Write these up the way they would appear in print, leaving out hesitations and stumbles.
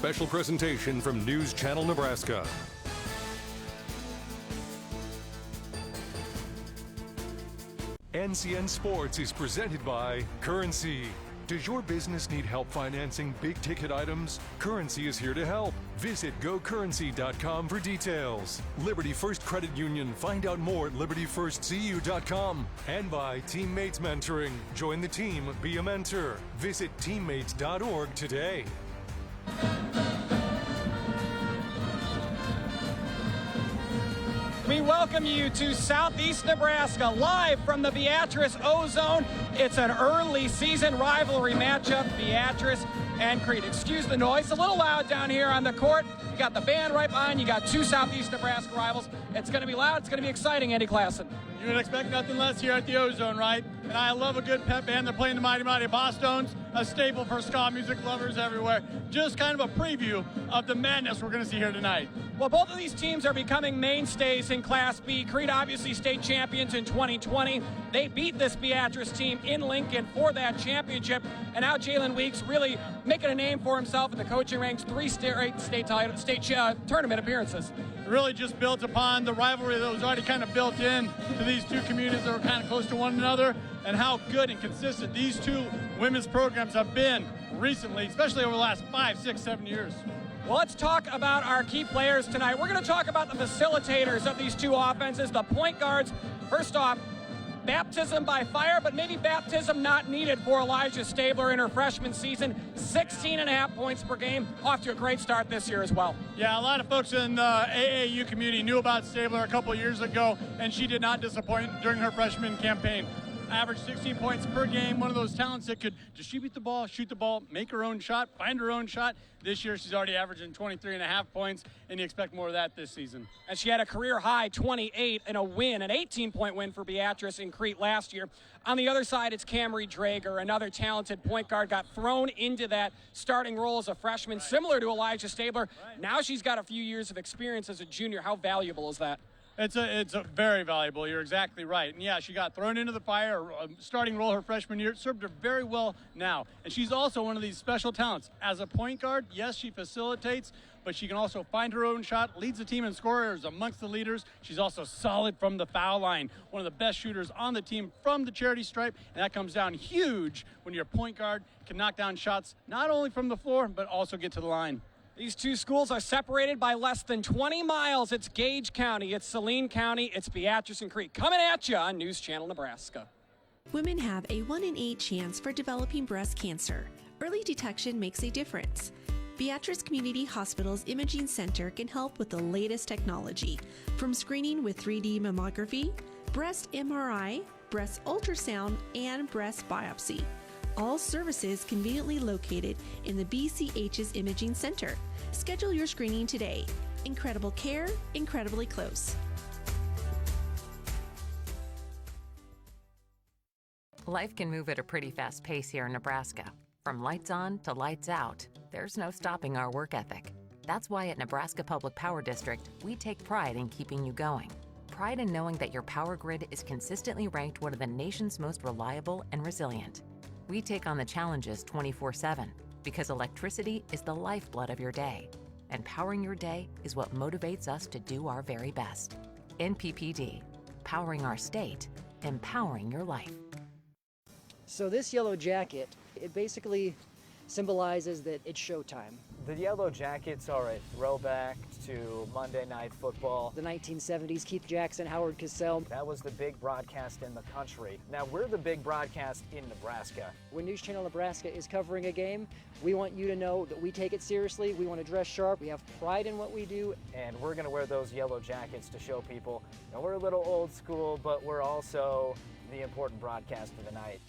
Special presentation from News Channel Nebraska. NCN Sports is presented by Currency. Does your business need help financing big-ticket items? Currency is here to help. Visit gocurrency.com for details. Liberty First Credit Union. Find out more at libertyfirstcu.com. And by Teammates Mentoring. Join the team, be a mentor. Visit teammates.org today. We welcome you to Southeast Nebraska, live from the Beatrice O-Zone. It's an early season rivalry matchup, Beatrice and Crete. Excuse the noise, it's a little loud down here on the court. You got the band right behind you, got two Southeast Nebraska rivals. It's going to be loud, it's going to be exciting, Andy Klassen. You would expect nothing less here at the O-Zone, right? And I love a good pep band. They're playing the Mighty Mighty Bosstones, a staple for ska music lovers everywhere. Just kind of a preview of the madness we're going to see here tonight. Well, both of these teams are becoming mainstays in Class B. Crete obviously state champions in 2020. They beat this Beatrice team in Lincoln for that championship. And now Jalen Weeks really making a name for himself in the coaching ranks, 3 straight state tournament appearances. It really just builds upon the rivalry that was already kind of built in to these two communities that were kind of close to one another, and how good and consistent these two women's programs have been recently, especially over the last 5, 6, 7 years. Well, let's talk about our key players tonight. We're going to talk about the facilitators of these two offenses, the point guards. First off, baptism by fire, but maybe baptism not needed for Elijah Stabler in her freshman season. 16.5 points per game, off to a great start this year as well. Yeah, a lot of folks in the AAU community knew about Stabler a couple years ago, and she did not disappoint during her freshman campaign. Averaged 16 points per game, one of those talents that could distribute the ball, shoot the ball, make her own shot, find her own shot. This year she's already averaging 23.5 points, and you expect more of that this season. And she had a career high 28 and a win, an 18-point win for Beatrice in Crete last year. On the other side, it's Camry Drager, another talented point guard, got thrown into that starting role as a freshman, similar to Elijah Stabler. Now she's got a few years of experience as a junior. How valuable is that? It's a very valuable. You're exactly right. And yeah, she got thrown into the fire, starting role her freshman year. It served her very well now. And she's also one of these special talents. As a point guard, yes, she facilitates, but she can also find her own shot, leads the team in scorers amongst the leaders. She's also solid from the foul line, one of the best shooters on the team from the charity stripe, and that comes down huge when your point guard can knock down shots not only from the floor, but also get to the line. These two schools are separated by less than 20 miles. It's Gage County, it's Saline County, it's Beatrice and Crete. Coming at you on News Channel Nebraska. Women have a 1 in 8 chance for developing breast cancer. Early detection makes a difference. Beatrice Community Hospital's Imaging Center can help with the latest technology, from screening with 3D mammography, breast MRI, breast ultrasound, and breast biopsy. All services conveniently located in the BCH's Imaging Center. Schedule your screening today. Incredible care, incredibly close. Life can move at a pretty fast pace here in Nebraska. From lights on to lights out, there's no stopping our work ethic. That's why at Nebraska Public Power District, we take pride in keeping you going. Pride in knowing that your power grid is consistently ranked one of the nation's most reliable and resilient. We take on the challenges 24/7 because electricity is the lifeblood of your day, and powering your day is what motivates us to do our very best. NPPD, powering our state, empowering your life. So this yellow jacket, it basically symbolizes that it's showtime. The Yellow Jackets are a throwback to Monday Night Football. The 1970s, Keith Jackson, Howard Cosell. That was the big broadcast in the country. Now we're the big broadcast in Nebraska. When News Channel Nebraska is covering a game, we want you to know that we take it seriously. We want to dress sharp. We have pride in what we do. And we're going to wear those yellow jackets to show people, you know, we're a little old school, but we're also the important broadcast of the night.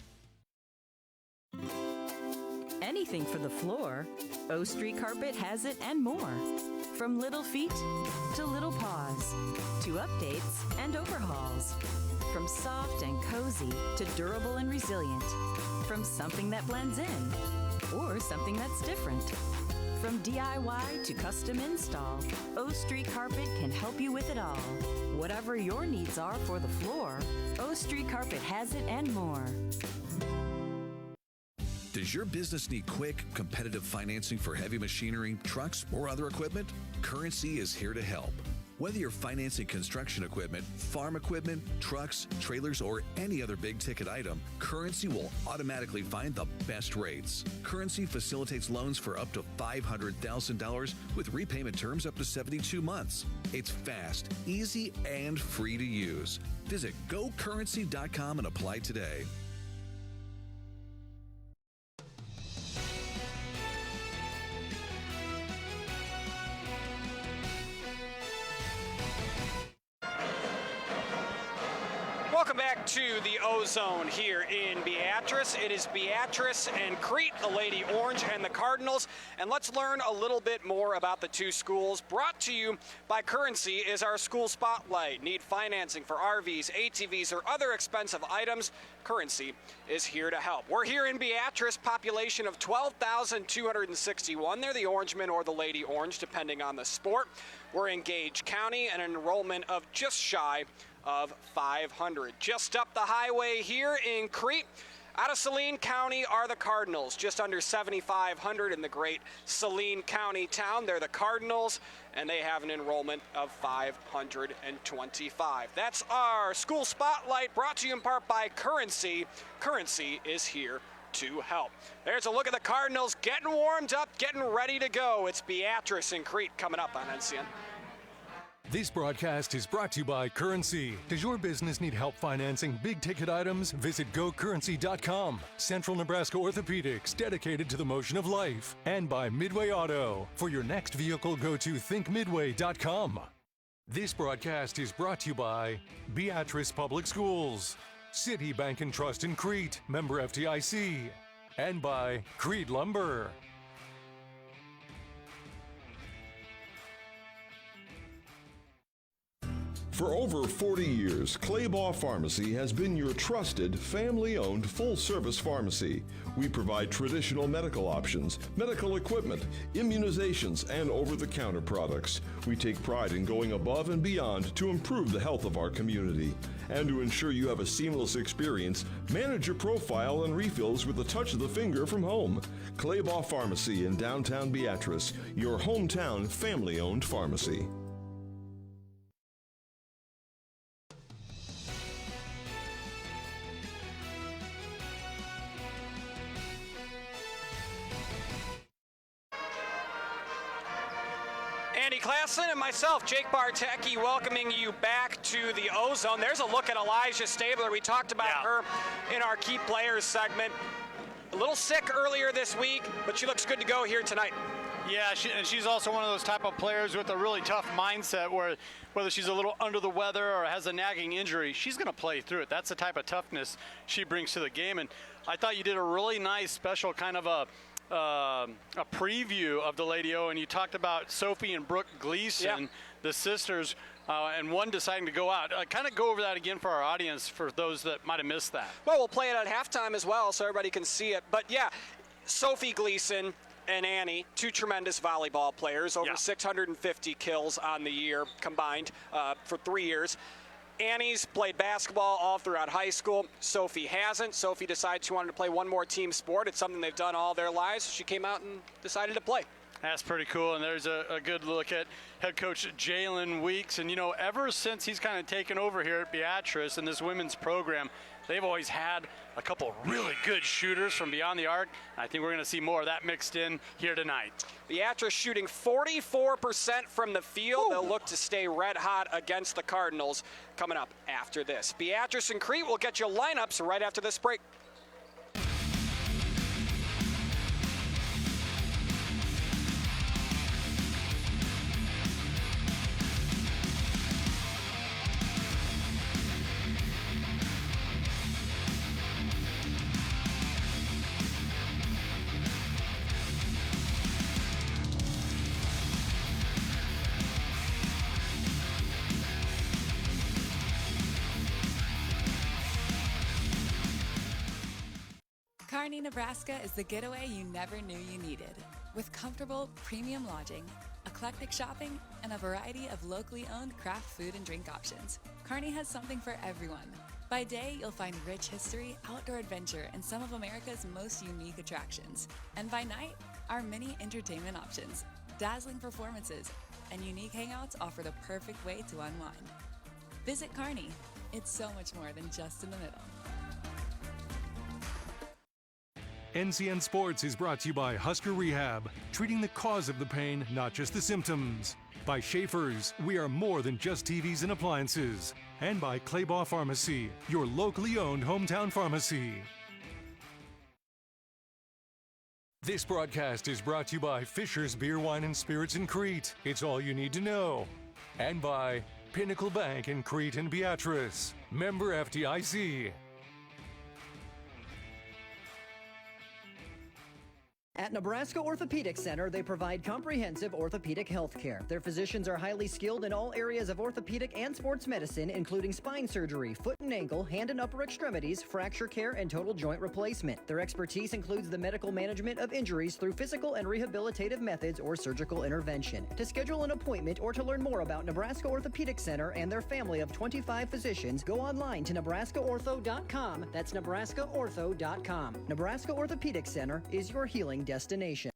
Anything for the floor, O Street Carpet has it and more. From little feet to little paws, to updates and overhauls. From soft and cozy to durable and resilient. From something that blends in or something that's different. From DIY to custom install, O Street Carpet can help you with it all. Whatever your needs are for the floor, O Street Carpet has it and more. Does your business need quick, competitive financing for heavy machinery, trucks, or other equipment? Currency is here to help. Whether you're financing construction equipment, farm equipment, trucks, trailers, or any other big-ticket item, Currency will automatically find the best rates. Currency facilitates loans for up to $500,000 with repayment terms up to 72 months. It's fast, easy, and free to use. Visit gocurrency.com and apply today. Welcome back to the Ozone here in Beatrice. It is Beatrice and Crete, the Lady Orange and the Cardinals. And let's learn a little bit more about the two schools. Brought to you by Currency is our school spotlight. Need financing for RVs, ATVs, or other expensive items? Currency is here to help. We're here in Beatrice, population of 12,261. They're the Orangemen or the Lady Orange, depending on the sport. We're in Gage County, an enrollment of just shy of 500. Just up the highway here in Crete, out of Saline County, are the Cardinals. Just under 7,500 in the great Saline County town. They're the Cardinals, and they have an enrollment of 525. That's our school spotlight, brought to you in part by Currency. Currency is here to help. There's a look at the Cardinals getting warmed up, getting ready to go. It's Beatrice and Crete coming up on NCN. This broadcast is brought to you by Currency. Does your business need help financing big-ticket items? Visit gocurrency.com. Central Nebraska Orthopedics, dedicated to the motion of life. And by Midway Auto. For your next vehicle, go to thinkmidway.com. This broadcast is brought to you by Beatrice Public Schools, City Bank and Trust in Crete, member FDIC, and by Crete Lumber. For over 40 years, Claybaugh Pharmacy has been your trusted, family-owned, full-service pharmacy. We provide traditional medical options, medical equipment, immunizations, and over-the-counter products. We take pride in going above and beyond to improve the health of our community. And to ensure you have a seamless experience, manage your profile and refills with a touch of the finger from home. Claybaugh Pharmacy in downtown Beatrice, your hometown family-owned pharmacy. Andy Klassen and myself, Jake Bartecki, welcoming you back to the Ozone. There's a look at Elijah Stabler. We talked about her in our Key Players segment. A little sick earlier this week, but she looks good to go here tonight. Yeah, she's also one of those type of players with a really tough mindset where whether she's a little under the weather or has a nagging injury, she's going to play through it. That's the type of toughness she brings to the game. And I thought you did a really nice special kind of a preview of the Lady O, and you talked about Sophie and Brooke Gleason, the sisters, and one deciding to go out. Kind of go over that again for our audience, for those that might have missed that. Well, we'll play it at halftime as well so everybody can see it. But yeah, Sophie Gleason and Annie, two tremendous volleyball players, over 650 kills on the year combined for 3 years. Annie's played basketball all throughout high school. Sophie hasn't. Sophie decided she wanted to play one more team sport. It's something they've done all their lives. She came out and decided to play. That's pretty cool, and there's a good look at head coach Jalen Weeks. And, you know, ever since he's kind of taken over here at Beatrice in this women's program, they've always had a couple really good shooters from beyond the arc. I think we're going to see more of that mixed in here tonight. Beatrice shooting 44% from the field. Ooh. They'll look to stay red hot against the Cardinals coming up after this. Beatrice and Crete will get you lineups right after this break. Kearney, Nebraska is the getaway you never knew you needed. With comfortable, premium lodging, eclectic shopping, and a variety of locally owned craft food and drink options, Kearney has something for everyone. By day, you'll find rich history, outdoor adventure, and some of America's most unique attractions. And by night, our many entertainment options, dazzling performances, and unique hangouts offer the perfect way to unwind. Visit Kearney. It's so much more than just in the middle. NCN Sports is brought to you by Husker Rehab, treating the cause of the pain, not just the symptoms. By Schaefer's, we are more than just TVs and appliances. And by Claybaugh Pharmacy, your locally owned hometown pharmacy. This broadcast is brought to you by Fisher's Beer, Wine, and Spirits in Crete. It's all you need to know. And by Pinnacle Bank in Crete and Beatrice. Member FDIC. At Nebraska Orthopedic Center, they provide comprehensive orthopedic health care. Their physicians are highly skilled in all areas of orthopedic and sports medicine, including spine surgery, foot and ankle, hand and upper extremities, fracture care, and total joint replacement. Their expertise includes the medical management of injuries through physical and rehabilitative methods or surgical intervention. To schedule an appointment or to learn more about Nebraska Orthopedic Center and their family of 25 physicians, go online to nebraskaortho.com. That's nebraskaortho.com. Nebraska Orthopedic Center is your healing destination.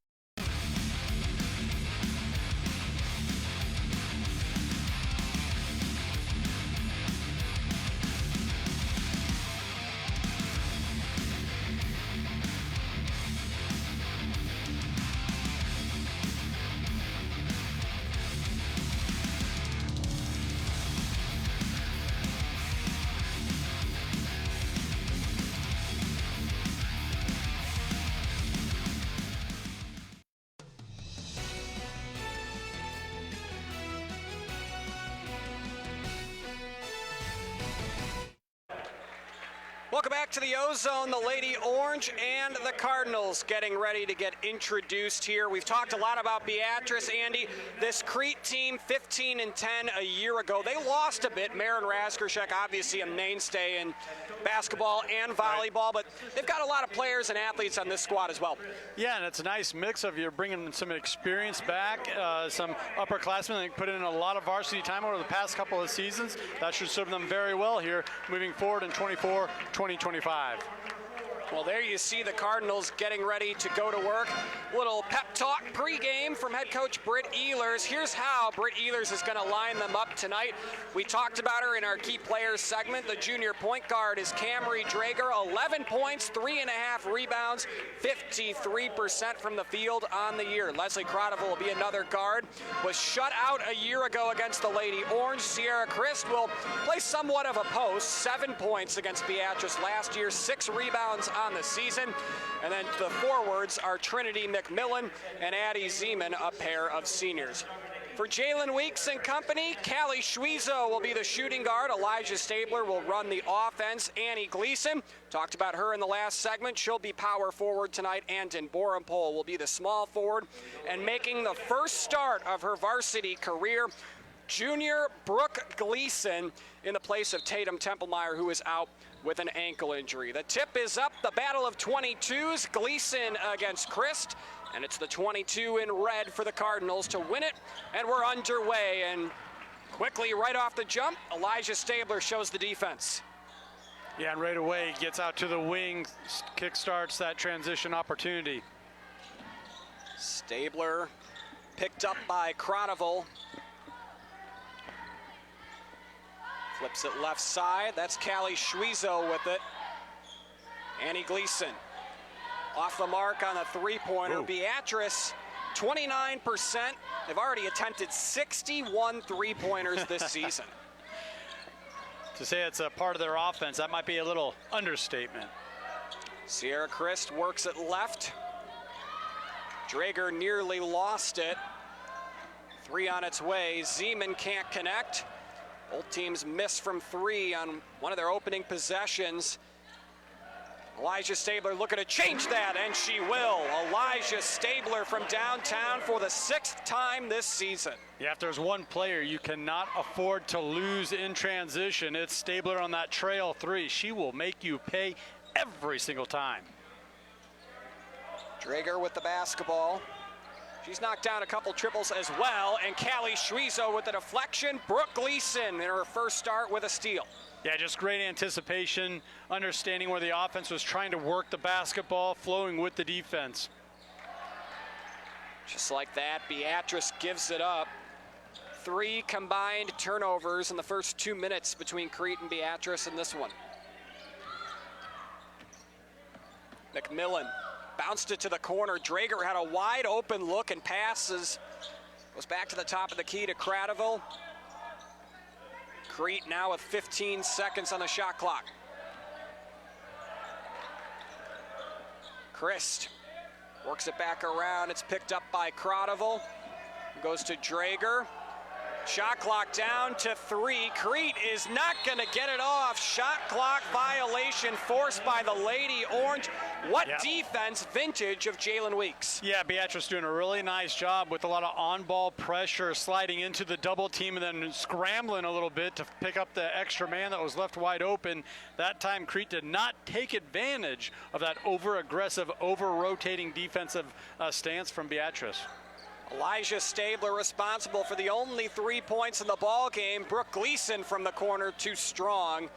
Welcome back to the Ozone. The Lady Orange and the Cardinals getting ready to get introduced here. We've talked a lot about Beatrice, Andy. This Crete team, 15-10 a year ago. They lost a bit. Maren Raskershek, obviously a mainstay in basketball and volleyball, but they've got a lot of players and athletes on this squad as well. Yeah, and it's a nice mix of you're bringing some experience back, some upperclassmen that put in a lot of varsity time over the past couple of seasons. That should serve them very well here moving forward in 2025. Well, there you see the Cardinals getting ready to go to work. Little pep talk pregame from head coach Britt Ehlers. Here's how Britt Ehlers is going to line them up tonight. We talked about her in our key players segment. The junior point guard is Camry Drager, 11 points, 3.5 rebounds, 53% from the field on the year. Leslie Crottival will be another guard. Was shut out a year ago against the Lady Orange. Sierra Christ will play somewhat of a post, 7 points against Beatrice last year, 6 rebounds on the season. And then the forwards are Trinity McMillan and Addie Zeman, a pair of seniors. For Jalen Weeks and company, Callie Schwiezo will be the shooting guard. Elijah Stabler will run the offense. Annie Gleason, talked about her in the last segment. She'll be power forward tonight. Anton Borenpol will be the small forward. And making the first start of her varsity career, junior Brooke Gleason in the place of Tatum Templemeyer, who is out with an ankle injury. The tip is up, the battle of 22s, Gleason against Christ, and it's the 22 in red for the Cardinals to win it, and we're underway. And quickly, right off the jump, Elijah Stabler shows the defense. Yeah, and right away gets out to the wing, kickstarts that transition opportunity. Stabler picked up by Crottival. Flips it left side. That's Callie Schwiezo with it. Annie Gleason off the mark on a three-pointer. Beatrice, 29%. They've already attempted 61 three-pointers this season. To say it's a part of their offense, that might be a little understatement. Sierra Christ works it left. Drager nearly lost it. 3 on its way. Zeman can't connect. Both teams miss from 3 on one of their opening possessions. Elijah Stabler looking to change that, and she will. Elijah Stabler from downtown for the 6th time this season. Yeah, if there's one player you cannot afford to lose in transition, it's Stabler on that trail 3. She will make you pay every single time. Drager with the basketball. She's knocked down a couple triples as well, and Callie Schwieso with the deflection. Brooke Gleason in her first start with a steal. Yeah, just great anticipation, understanding where the offense was trying to work the basketball, flowing with the defense. Just like that, Beatrice gives it up. 3 combined turnovers in the first 2 minutes between Crete and Beatrice in this one. McMillan bounced it to the corner. Drager had a wide open look and passes. Goes back to the top of the key to Cradaville. Crete now with 15 seconds on the shot clock. Christ works it back around. It's picked up by Cradaville. Goes to Drager. Shot clock down to 3. Crete is not going to get it off. Shot clock violation forced by the Lady Orange. What defense, vintage of Jalen Weeks. Yeah, Beatrice doing a really nice job with a lot of on-ball pressure, sliding into the double team and then scrambling a little bit to pick up the extra man that was left wide open. That time, Crete did not take advantage of that over-aggressive, over-rotating defensive stance from Beatrice. Elijah Stabler responsible for the only 3 points in the ball game. Brooke Gleason from the corner, too strong.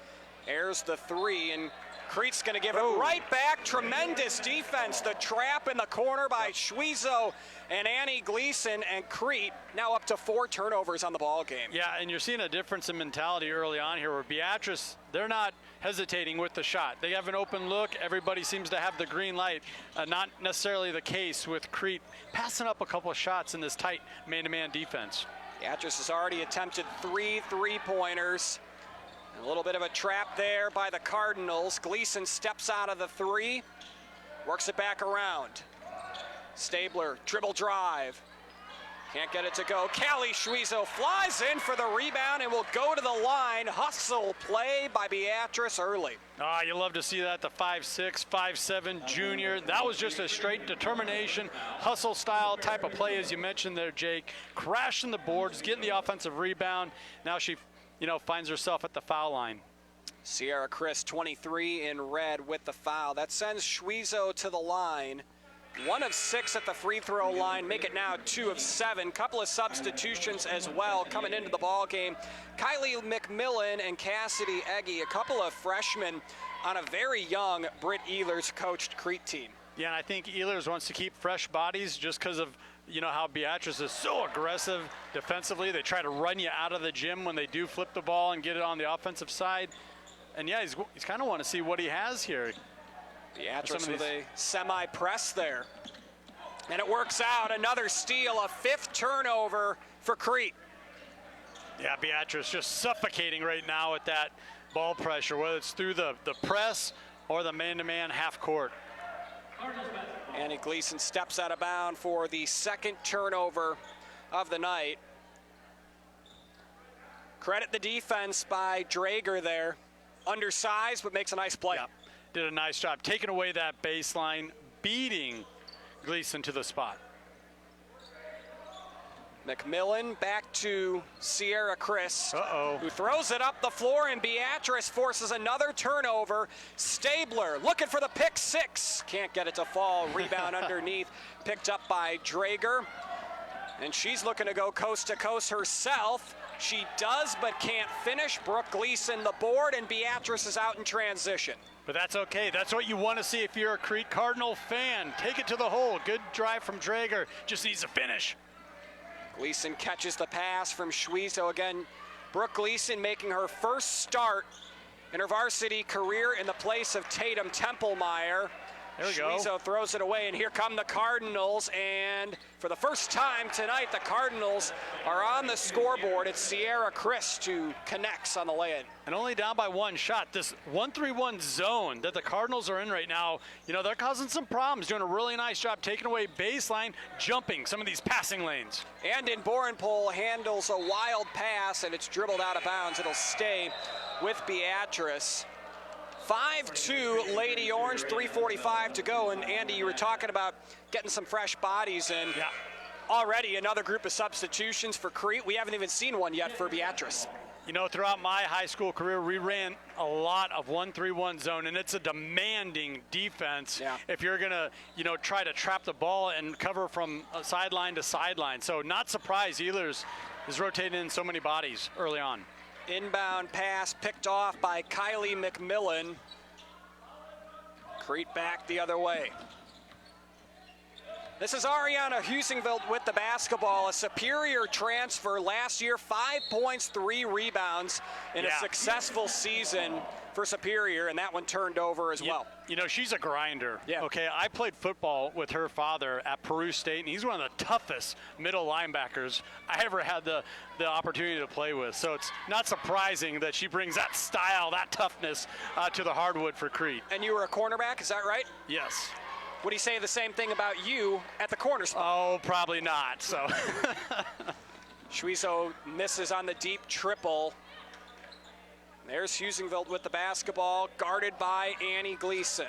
Airs the 3, and Crete's going to give it right back. Tremendous defense. The trap in the corner by Schwieso and Annie Gleason, and Crete now up to 4 turnovers on the ball game. Yeah, and you're seeing a difference in mentality early on here where Beatrice, they're not hesitating with the shot. They have an open look. Everybody seems to have the green light. Not necessarily the case with Crete passing up a couple of shots in this tight man-to-man defense. Beatrice has already attempted 3 3-pointers. A little bit of a trap there by the Cardinals. Gleason steps out of the 3, works it back around. Stabler, dribble drive. Can't get it to go. Callie Schwieso flies in for the rebound and will go to the line. Hustle play by Beatrice early. Ah, you love to see that, the 5'6", 5'7" junior. That was just a straight determination, hustle style type of play, as you mentioned there, Jake. Crashing the boards, getting the offensive rebound. Now she finds herself at the foul line. Sierra Chris, 23 in red with the foul. That sends Schwieso to the line. 1 of 6 at the free throw line, make it now 2 of 7. Couple of substitutions as well coming into the ball game. Kylie McMillan and Cassidy Eggy, a couple of freshmen on a very young Britt Ehlers coached Crete team. Yeah, and I think Ehlers wants to keep fresh bodies just because of how Beatrice is so aggressive defensively. They try to run you out of the gym when they do flip the ball and get it on the offensive side. And yeah, he's kind of want to see what he has here. Beatrice with a semi-press there. And it works out. Another steal, a 5th turnover for Crete. Yeah, Beatrice just suffocating right now with that ball pressure, whether it's through the press or the man-to-man half court. Annie Gleason steps out of bounds for the 2nd turnover of the night. Credit the defense by Drager there. Undersized, but makes a nice play. Yeah, did a nice job taking away that baseline, beating Gleason to the spot. McMillan back to Sierra Chris, who throws it up the floor, and Beatrice forces another turnover. Stabler looking for the pick 6. Can't get it to fall. Rebound underneath, picked up by Drager. And she's looking to go coast to coast herself. She does, but can't finish. Brooke Gleason the board, and Beatrice is out in transition. But that's okay. That's what you want to see if you're a Crete Cardinal fan. Take it to the hole. Good drive from Drager. Just needs a finish. Gleason catches the pass from Schwieso. Again, Brooke Gleason making her first start in her varsity career in the place of Tatum Templemeyer. There we go. Schwieso throws it away, and here come the Cardinals. And for the first time tonight, the Cardinals are on the scoreboard. It's Sierra Chris who connects on the lay-in. And only down by 1 shot. This 1-3-1 zone that the Cardinals are in right now, they're causing some problems, doing a really nice job taking away baseline, jumping some of these passing lanes. And in Borenpol handles a wild pass, and it's dribbled out of bounds. It'll stay with Beatrice. 5-2 Lady Orange, 3:45 to go. And Andy, you were talking about getting some fresh bodies in. Yeah. Already another group of substitutions for Crete. We haven't even seen one yet for Beatrice. You know, throughout my high school career, we ran a lot of 1-3-1 zone, and it's a demanding defense if you're going to, you know, try to trap the ball and cover from sideline to sideline. So not surprised Ehlers is rotating in so many bodies early on. Inbound pass picked off by Kylie McMillan. Crete back the other way. This is Ariana Husingveld with the basketball, a Superior transfer last year, 5 points, 3 rebounds in a successful season for Superior, and that one turned over as well. You know, she's a grinder. Okay, I played football with her father at Peru State, and he's one of the toughest middle linebackers I ever had the opportunity to play with. So it's not surprising that she brings that style, that toughness to the hardwood for Crete. And you were a cornerback, is that right? Yes. Would he say the same thing about you at the corner spot? Oh, probably not. So Schwieso misses on the deep triple. There's Husingveld with the basketball, guarded by Annie Gleason.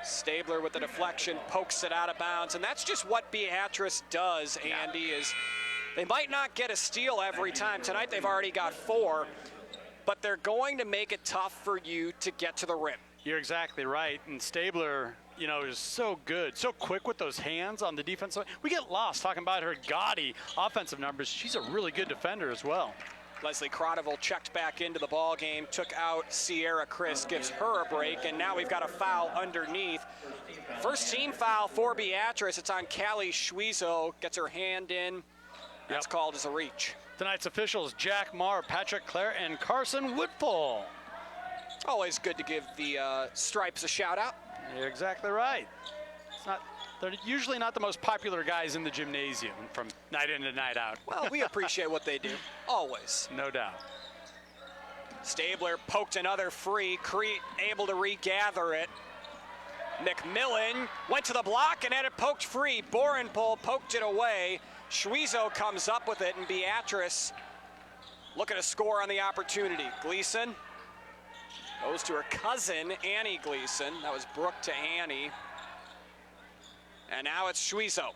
Stabler with the deflection, pokes it out of bounds, and that's just what Beatrice does, Andy, is they might not get a steal every time. Tonight they've already got 4, but they're going to make it tough for you to get to the rim. You're exactly right. And Stabler, you know, is so good, so quick with those hands on the defense. We get lost talking about her gaudy offensive numbers. She's a really good defender as well. Leslie Crotteville checked back into the ball game, took out Sierra Chris, gives her a break, and now we've got a foul underneath. First team foul for Beatrice. It's on Callie Schwieso, gets her hand in. That's called as a reach. Tonight's officials, Jack Marr, Patrick Clare, and Carson Woodfull. Always good to give the Stripes a shout out. You're exactly right. They're usually not the most popular guys in the gymnasium from night in and night out. Well, we appreciate what they do, always. No doubt. Stabler poked another free. Crete able to regather it. McMillan went to the block and had it poked free. Borenpol poked it away. Schwieso comes up with it, and Beatrice looking to score on the opportunity. Gleason goes to her cousin, Annie Gleason. That was Brooke to Annie. And now it's Schwieso.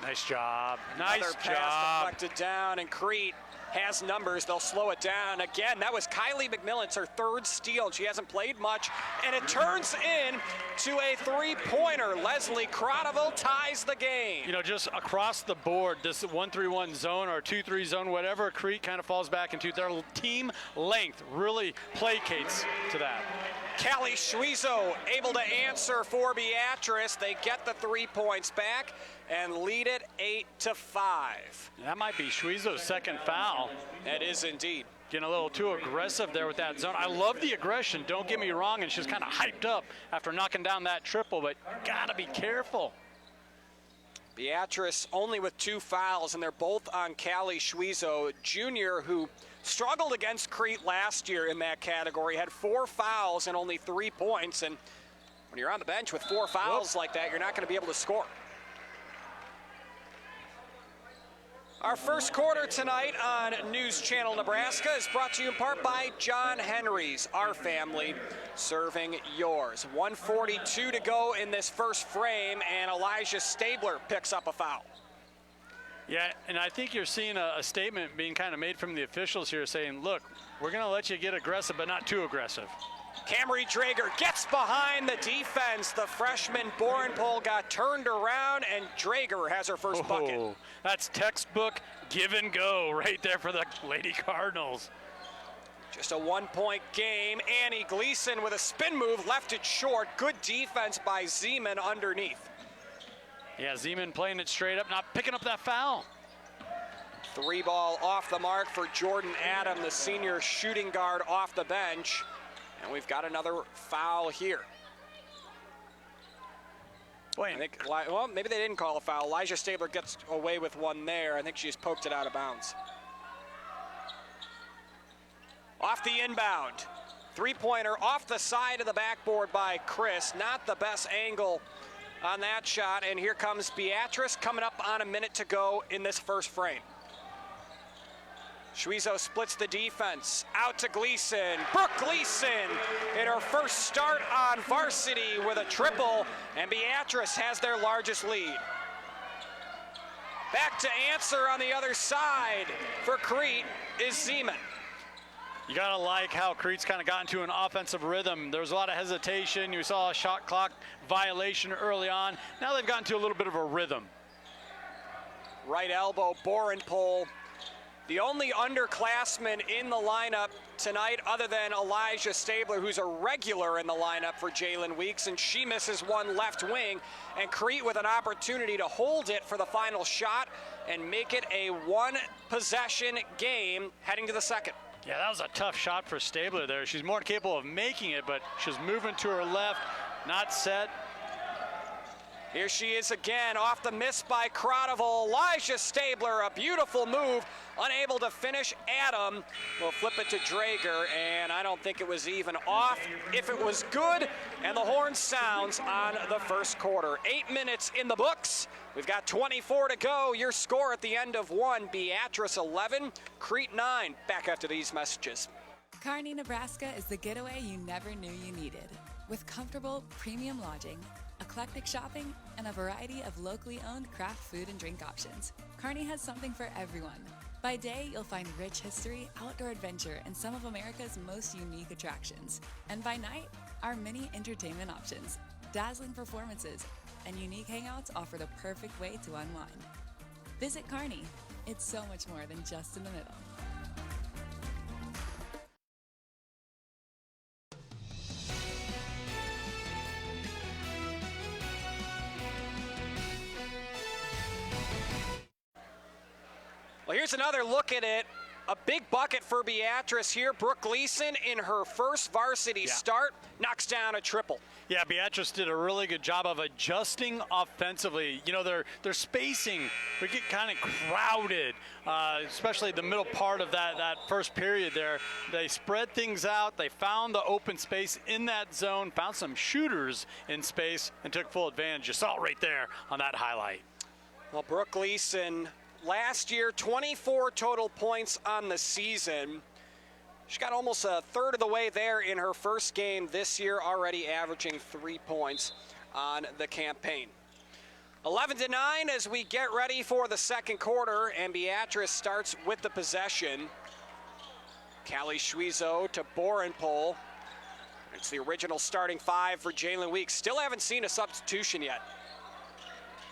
Nice job. Another pass deflected down, and Crete has numbers. They'll slow it down. Again, that was Kylie McMillan. It's her 3rd steal. She hasn't played much, and it turns in to a 3-pointer. Leslie Crotteville ties the game. You know, just across the board, this 1-3-1 zone or 2-3 zone, whatever, Crete kind of falls back into. Their team length really placates to that. Callie Schwieso able to answer for Beatrice. They get the 3 points back and lead it 8-5. That might be Schwieso's second foul. That is indeed. Getting a little too aggressive there with that zone. I love the aggression, don't get me wrong, and she's kind of hyped up after knocking down that triple, but gotta be careful. Beatrice only with 2 fouls, and they're both on Callie Schwieso, junior, who struggled against Crete last year in that category, had 4 fouls and only 3 points, and when you're on the bench with 4 fouls like that, you're not going to be able to score. Our first quarter tonight on News Channel Nebraska is brought to you in part by John Henry's, our family, serving yours. 1:42 to go in this first frame, and Elijah Stabler picks up a foul. Yeah, and I think you're seeing a statement being kind of made from the officials here saying, look, we're going to let you get aggressive, but not too aggressive. Camry Drager gets behind the defense. The freshman Borenpol got turned around, and Drager has her first bucket. That's textbook give and go right there for the Lady Cardinals. Just a 1-point game. Annie Gleason with a spin move left it short. Good defense by Zeman underneath. Yeah, Zeman playing it straight up, not picking up that foul. 3 ball off the mark for Jordan Adam, the senior shooting guard off the bench. And we've got another foul here. I think, well, maybe they didn't call a foul. Elijah Stabler gets away with one there. I think she just poked it out of bounds. Off the inbound. 3-pointer off the side of the backboard by Chris. Not the best angle on that shot. And here comes Beatrice coming up on a minute to go in this first frame. Schwieso splits the defense. Out to Gleason. Brooke Gleason in her first start on varsity with a triple, and Beatrice has their largest lead. Back to answer on the other side for Crete is Zeman. You got to like how Crete's kind of gotten to an offensive rhythm. There was a lot of hesitation. You saw a shot clock violation early on. Now they've gotten to a little bit of a rhythm. Right elbow, Borenpol. The only underclassman in the lineup tonight other than Elijah Stabler, who's a regular in the lineup for Jalen Weeks, and she misses one left wing. And Crete with an opportunity to hold it for the final shot and make it a one-possession game heading to the second. Yeah, that was a tough shot for Stabler there. She's more capable of making it, but she's moving to her left, not set. Here she is again, off the miss by Crottville. Elijah Stabler, a beautiful move, unable to finish. Adam will flip it to Drager, and I don't think it was even off. If it was good, and the horn sounds on the first quarter. 8 minutes in the books. We've got 24 to go. Your score at the end of one, Beatrice 11, Crete 9. Back after these messages. Kearney, Nebraska is the getaway you never knew you needed. With comfortable, premium lodging, eclectic shopping, and a variety of locally owned craft food and drink options, Kearney has something for everyone. By day, you'll find rich history, outdoor adventure, and some of America's most unique attractions. And by night, our many entertainment options, dazzling performances, and unique hangouts offer the perfect way to unwind. Visit Kearney. It's so much more than just in the middle. Well, here's another look at it. A big bucket for Beatrice here. Brooke Gleason in her first varsity start knocks down a triple. Yeah, Beatrice did a really good job of adjusting offensively. You know, their spacing would get kind of crowded, especially the middle part of that first period there. They spread things out. They found the open space in that zone, found some shooters in space, and took full advantage. You saw it right there on that highlight. Well, Brooke Gleason, last year, 24 total points on the season. She got almost a third of the way there in her first game this year, already averaging 3 points on the campaign. 11-9 as we get ready for the second quarter, and Beatrice starts with the possession. Callie Schwizo to Borenpol. It's the original starting five for Jalen Weeks. Still haven't seen a substitution yet.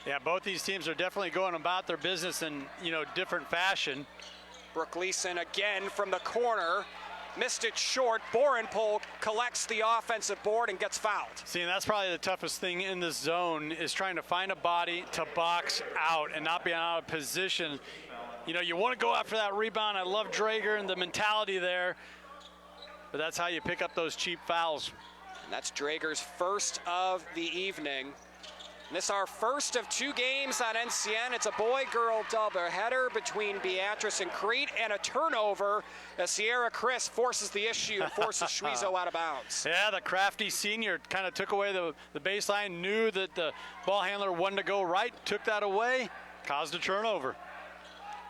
Yeah, both these teams are definitely going about their business in, different fashion. Brooke Gleason again from the corner. Missed it short. Borenpol collects the offensive board and gets fouled. See, and that's probably the toughest thing in this zone is trying to find a body to box out and not be out of position. You want to go after that rebound. I love Drager and the mentality there, but that's how you pick up those cheap fouls. And that's Drager's first of the evening. And this is our first of 2 games on NCN. It's a boy-girl doubleheader between Beatrice and Crete, and a turnover as Sierra Chris forces the issue and forces Schwizo out of bounds. Yeah, the crafty senior kind of took away the baseline, knew that the ball handler wanted to go right, took that away, caused a turnover.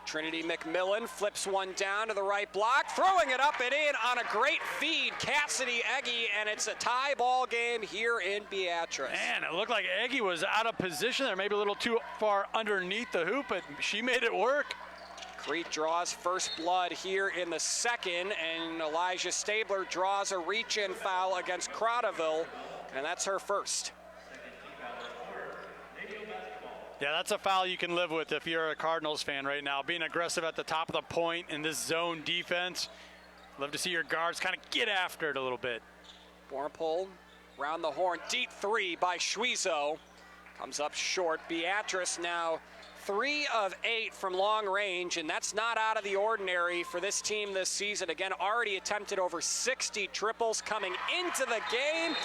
Trinity McMillan flips one down to the right block, throwing it up and in on a great feed, Cassidy Eggy, and it's a tie ball game here in Beatrice. Man, it looked like Eggy was out of position there, maybe a little too far underneath the hoop, but she made it work. Crete draws first blood here in the second, and Elijah Stabler draws a reach-in foul against Crottville, and that's her first. Yeah, that's a foul you can live with if you're a Cardinals fan right now. Being aggressive at the top of the point in this zone defense. Love to see your guards kind of get after it a little bit. Borenpol round the horn, deep three by Schwizo. Comes up short. Beatrice now 3 of 8 from long range, and that's not out of the ordinary for this team this season. Again, already attempted over 60 triples coming into the game.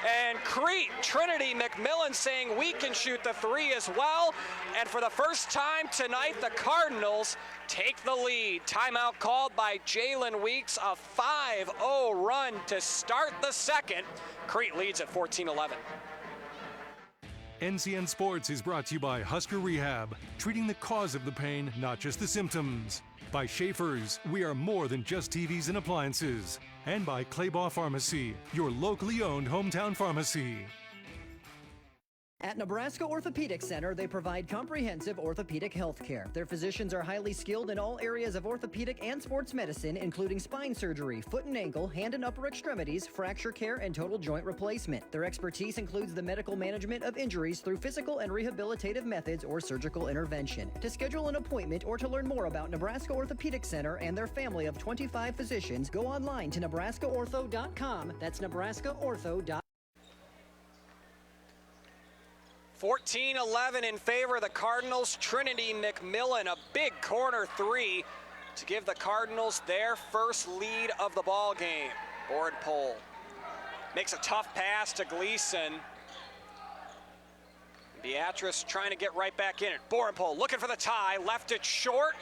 And Crete, Trinity McMillan saying we can shoot the 3 as well. And for the first time tonight, the Cardinals take the lead. Timeout called by Jalen Weeks, a 5-0 run to start the second. Crete leads at 14-11. NCN Sports is brought to you by Husker Rehab, treating the cause of the pain, not just the symptoms. By Schaefer's, we are more than just TVs and appliances. And by Claybaugh Pharmacy, your locally owned hometown pharmacy. At Nebraska Orthopedic Center, they provide comprehensive orthopedic health care. Their physicians are highly skilled in all areas of orthopedic and sports medicine, including spine surgery, foot and ankle, hand and upper extremities, fracture care, and total joint replacement. Their expertise includes the medical management of injuries through physical and rehabilitative methods or surgical intervention. To schedule an appointment or to learn more about Nebraska Orthopedic Center and their family of 25 physicians, go online to nebraskaortho.com. That's nebraskaortho.com. 14-11 in favor of the Cardinals. Trinity McMillan, a big corner three to give the Cardinals their first lead of the ball game. Borenpole makes a tough pass to Gleason. Beatrice trying to get right back in it. Borenpole looking for the tie, left it short.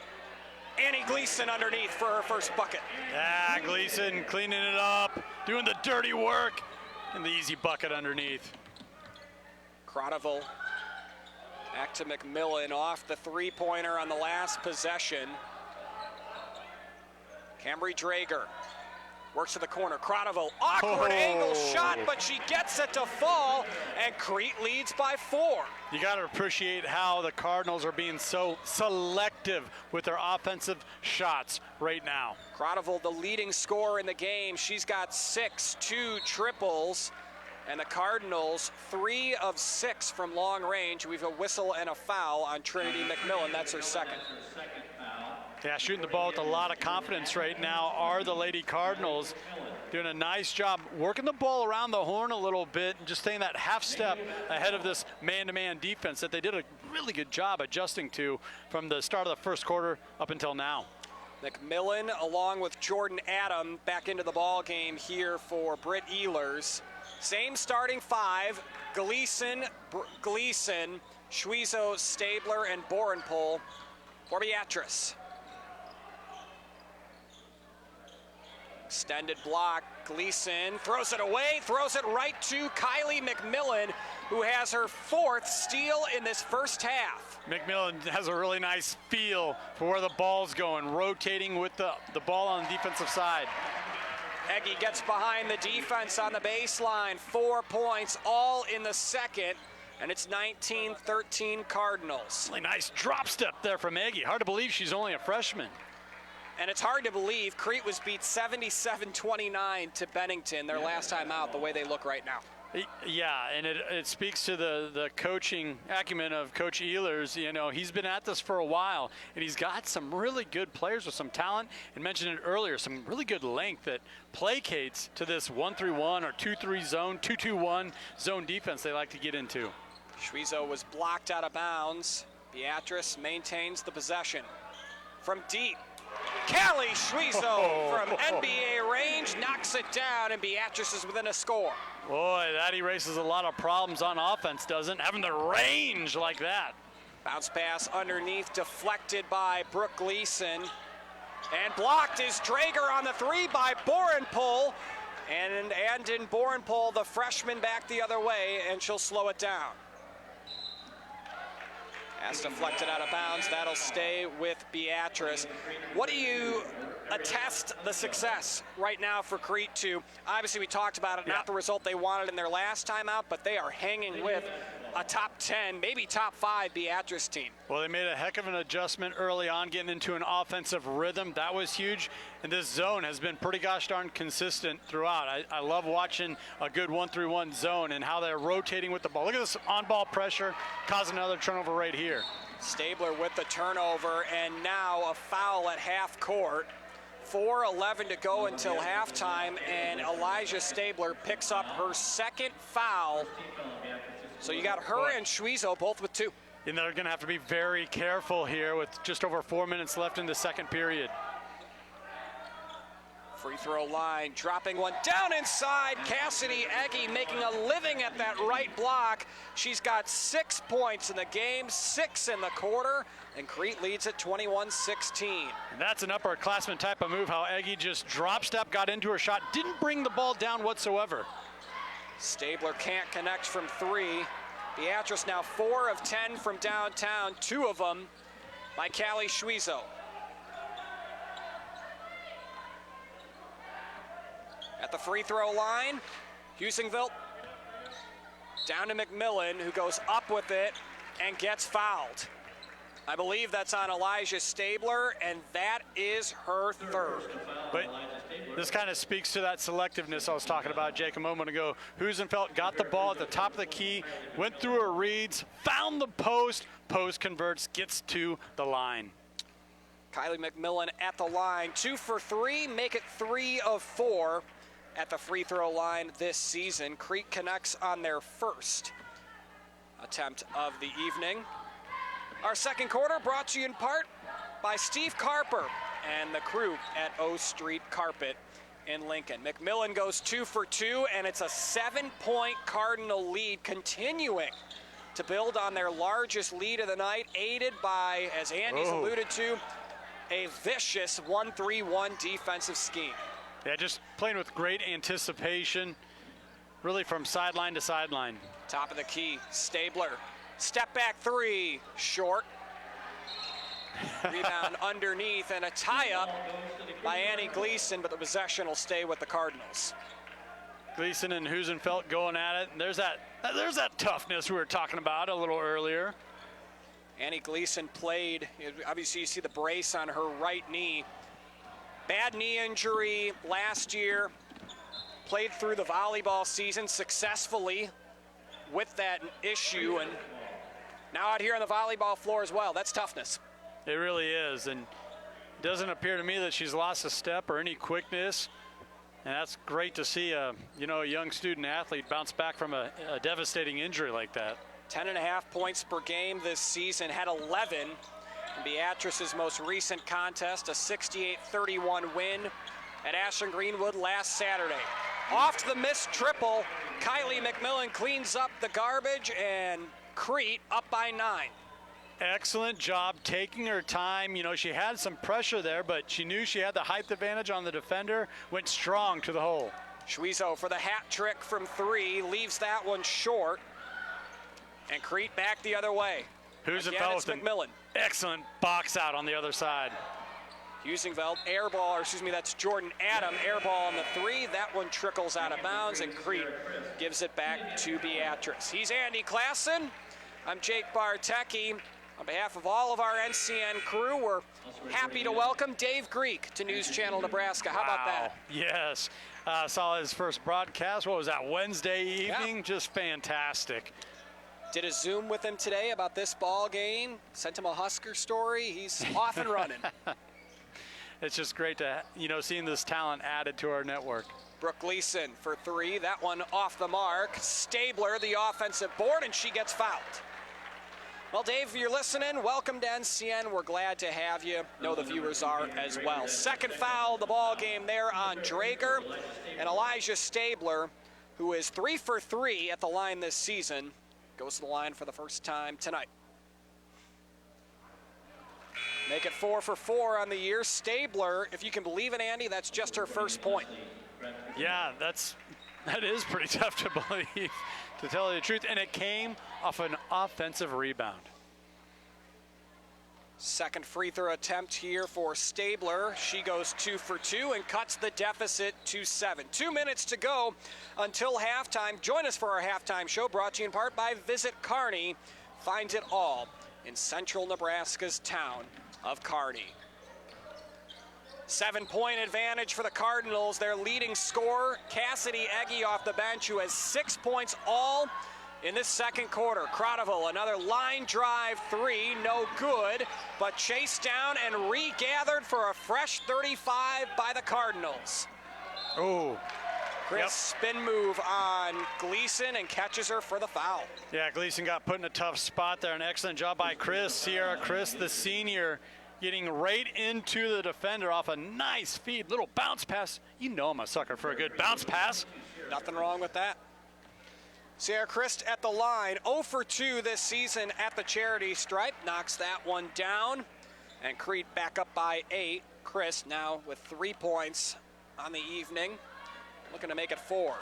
Annie Gleason underneath for her first bucket. Yeah, Gleason cleaning it up, doing the dirty work, and the easy bucket underneath. Croteville back to McMillan off the three-pointer on the last possession. Cambry Drager works to the corner. Croteville, awkward angle shot, but she gets it to fall, and Crete leads by 4. You got to appreciate how the Cardinals are being so selective with their offensive shots right now. Croteville, the leading scorer in the game. She's got 2 triples. And the Cardinals, 3 of 6 from long range. We've a whistle and a foul on Trinity McMillan. That's her second. Yeah, shooting the ball with a lot of confidence right now are the Lady Cardinals. Doing a nice job working the ball around the horn a little bit and just staying that half step ahead of this man-to-man defense that they did a really good job adjusting to from the start of the first quarter up until now. McMillan, along with Jordan Adam, back into the ball game here for Britt Ehlers. Same starting 5, Gleason, Schwiezo, Stabler, and Borenpole for Beatrice. Extended block, Gleason throws it away, throws it right to Kylie McMillan, who has her 4th steal in this first half. McMillan has a really nice feel for where the ball's going, rotating with the ball on the defensive side. Eggy gets behind the defense on the baseline. 4 points, all in the second, and it's 19-13 Cardinals. Really nice drop step there from Eggy. Hard to believe she's only a freshman. And it's hard to believe Crete was beat 77-29 to Bennington their last time out, the way they look right now. Yeah, and it speaks to the coaching acumen of Coach Ehlers. You know, he's been at this for a while, and he's got some really good players with some talent, and mentioned it earlier, some really good length that placates to this 1-3-1 or 2-3 zone, 2-2-1 zone defense they like to get into. Schwiezo was blocked out of bounds. Beatrice maintains the possession. From deep, Callie Schwiezo from NBA range knocks it down, and Beatrice is within a score. Boy, that erases a lot of problems on offense, doesn't having the range like that. Bounce pass underneath, deflected by Brooke Gleason. And blocked is Drager on the 3 by Borenpole. And in Borenpole, the freshman back the other way, and she'll slow it down. As deflected out of bounds, that'll stay with Beatrice. What do you attest the success right now for Crete to? Obviously, we talked about it, not the result they wanted in their last time out, but they are hanging with a top 10, maybe top 5 Beatrice team. Well, they made a heck of an adjustment early on, getting into an offensive rhythm. That was huge. And this zone has been pretty gosh darn consistent throughout. I love watching a good 1-3-1 zone and how they're rotating with the ball. Look at this on-ball pressure, causing another turnover right here. Stabler with the turnover, and now a foul at half court. 4:11 to go until halftime, and Elijah Stabler picks up her second foul. So you got her and Schwiezo both with 2. And they're going to have to be very careful here with just over 4 minutes left in the second period. Free throw line, dropping one down inside. Cassidy Eggy making a living at that right block. She's got 6 points in the game, 6 in the quarter, and Crete leads at 21-16. And that's an upperclassman type of move, how Eggy just drop step, got into her shot, didn't bring the ball down whatsoever. Stabler can't connect from 3. Beatrice now 4 of 10 from downtown, 2 of them by Callie Schwiezo. At the free throw line, Husingville Down to McMillan, who goes up with it and gets fouled. I believe that's on Elijah Stabler, and that is her third. But this kind of speaks to that selectiveness I was talking about, Jake, a moment ago. Husenfeld got the ball at the top of the key, went through her reads, found the post converts, gets to the line. Kylie McMillan at the line, 2 for 3, make it 3 of 4 at the free throw line this season. Crete connects on their first attempt of the evening. Our second quarter brought to you in part by Steve Carper and the crew at O Street Carpet in Lincoln. McMillan goes 2 for 2, and it's a 7-point Cardinal lead, continuing to build on their largest lead of the night, aided by, as Andy's alluded to, a vicious 1-3-1 defensive scheme. Yeah, just playing with great anticipation, really from sideline to sideline. Top of the key, Stabler. Step back three, short. Rebound underneath, and a tie-up by Annie Gleason, but the possession will stay with the Cardinals. Gleason and Husenfeld going at it. There's that toughness we were talking about a little earlier. Annie Gleason played, obviously you see the brace on her right knee. Bad knee injury last year. Played through the volleyball season successfully with that issue, and now out here on the volleyball floor as well. That's toughness. It really is, and it doesn't appear to me that she's lost a step or any quickness. And that's great to see a young student athlete bounce back from a devastating injury like that. 10.5 points per game this season, had 11 in Beatrice's most recent contest, a 68-31 win at Ashland Greenwood last Saturday. Off to the missed triple, Kylie McMillan cleans up the garbage, and Crete up by 9. Excellent job taking her time. She had some pressure there, but she knew she had the height advantage on the defender, went strong to the hole. Schwiezo for the hat trick from 3, leaves that one short, and Crete back the other way. Husenfeld with McMillan. Excellent box out on the other side. Husenfeld, air ball, that's Jordan Adam, air ball on the 3. That one trickles out of bounds, and Crete gives it back to Beatrice. He's Andy Klassen. I'm Jake Bartecki. On behalf of all of our NCN crew, we're happy to welcome Dave Greek to News Channel Nebraska. How about that? Yes. Saw his first broadcast. What was that, Wednesday evening? Yeah. Just fantastic. Did a Zoom with him today about this ball game. Sent him a Husker story. He's off and running. It's just great to, seeing this talent added to our network. Brooke Gleason for 3. That one off the mark. Stabler, the offensive board, and she gets fouled. Well, Dave, if you're listening, welcome to NCN. We're glad to have you. Know the viewers are as well. Second foul of the ball game there on Drager, and Elijah Stabler, who is 3 for 3 at the line this season, goes to the line for the first time tonight. Make it 4 for 4 on the year. Stabler, if you can believe it, Andy, that's just her first point. Yeah, that is pretty tough to believe, to tell you the truth. And it came off an offensive rebound. Second free throw attempt here for Stabler. She goes 2 for 2 and cuts the deficit to 7. 2 minutes to go until halftime. Join us for our halftime show, brought to you in part by Visit Kearney. Finds it all in central Nebraska's town of Kearney. 7-point advantage for the Cardinals. Their leading scorer, Cassidy Egge off the bench, who has 6 points all in this second quarter. Crotteville, another line drive 3, no good, but chased down and regathered for a fresh 35 by the Cardinals. Oh. Chris spin move on Gleason and catches her for the foul. Yeah, Gleason got put in a tough spot there. An excellent job by Chris. Sierra Chris, the senior, getting right into the defender off a nice feed. Little bounce pass. I'm a sucker for a good bounce pass. Nothing wrong with that. Sierra Christ at the line, 0 for 2 this season at the charity stripe. Knocks that one down. And Crete back up by 8. Christ now with 3 points on the evening. Looking to make it 4.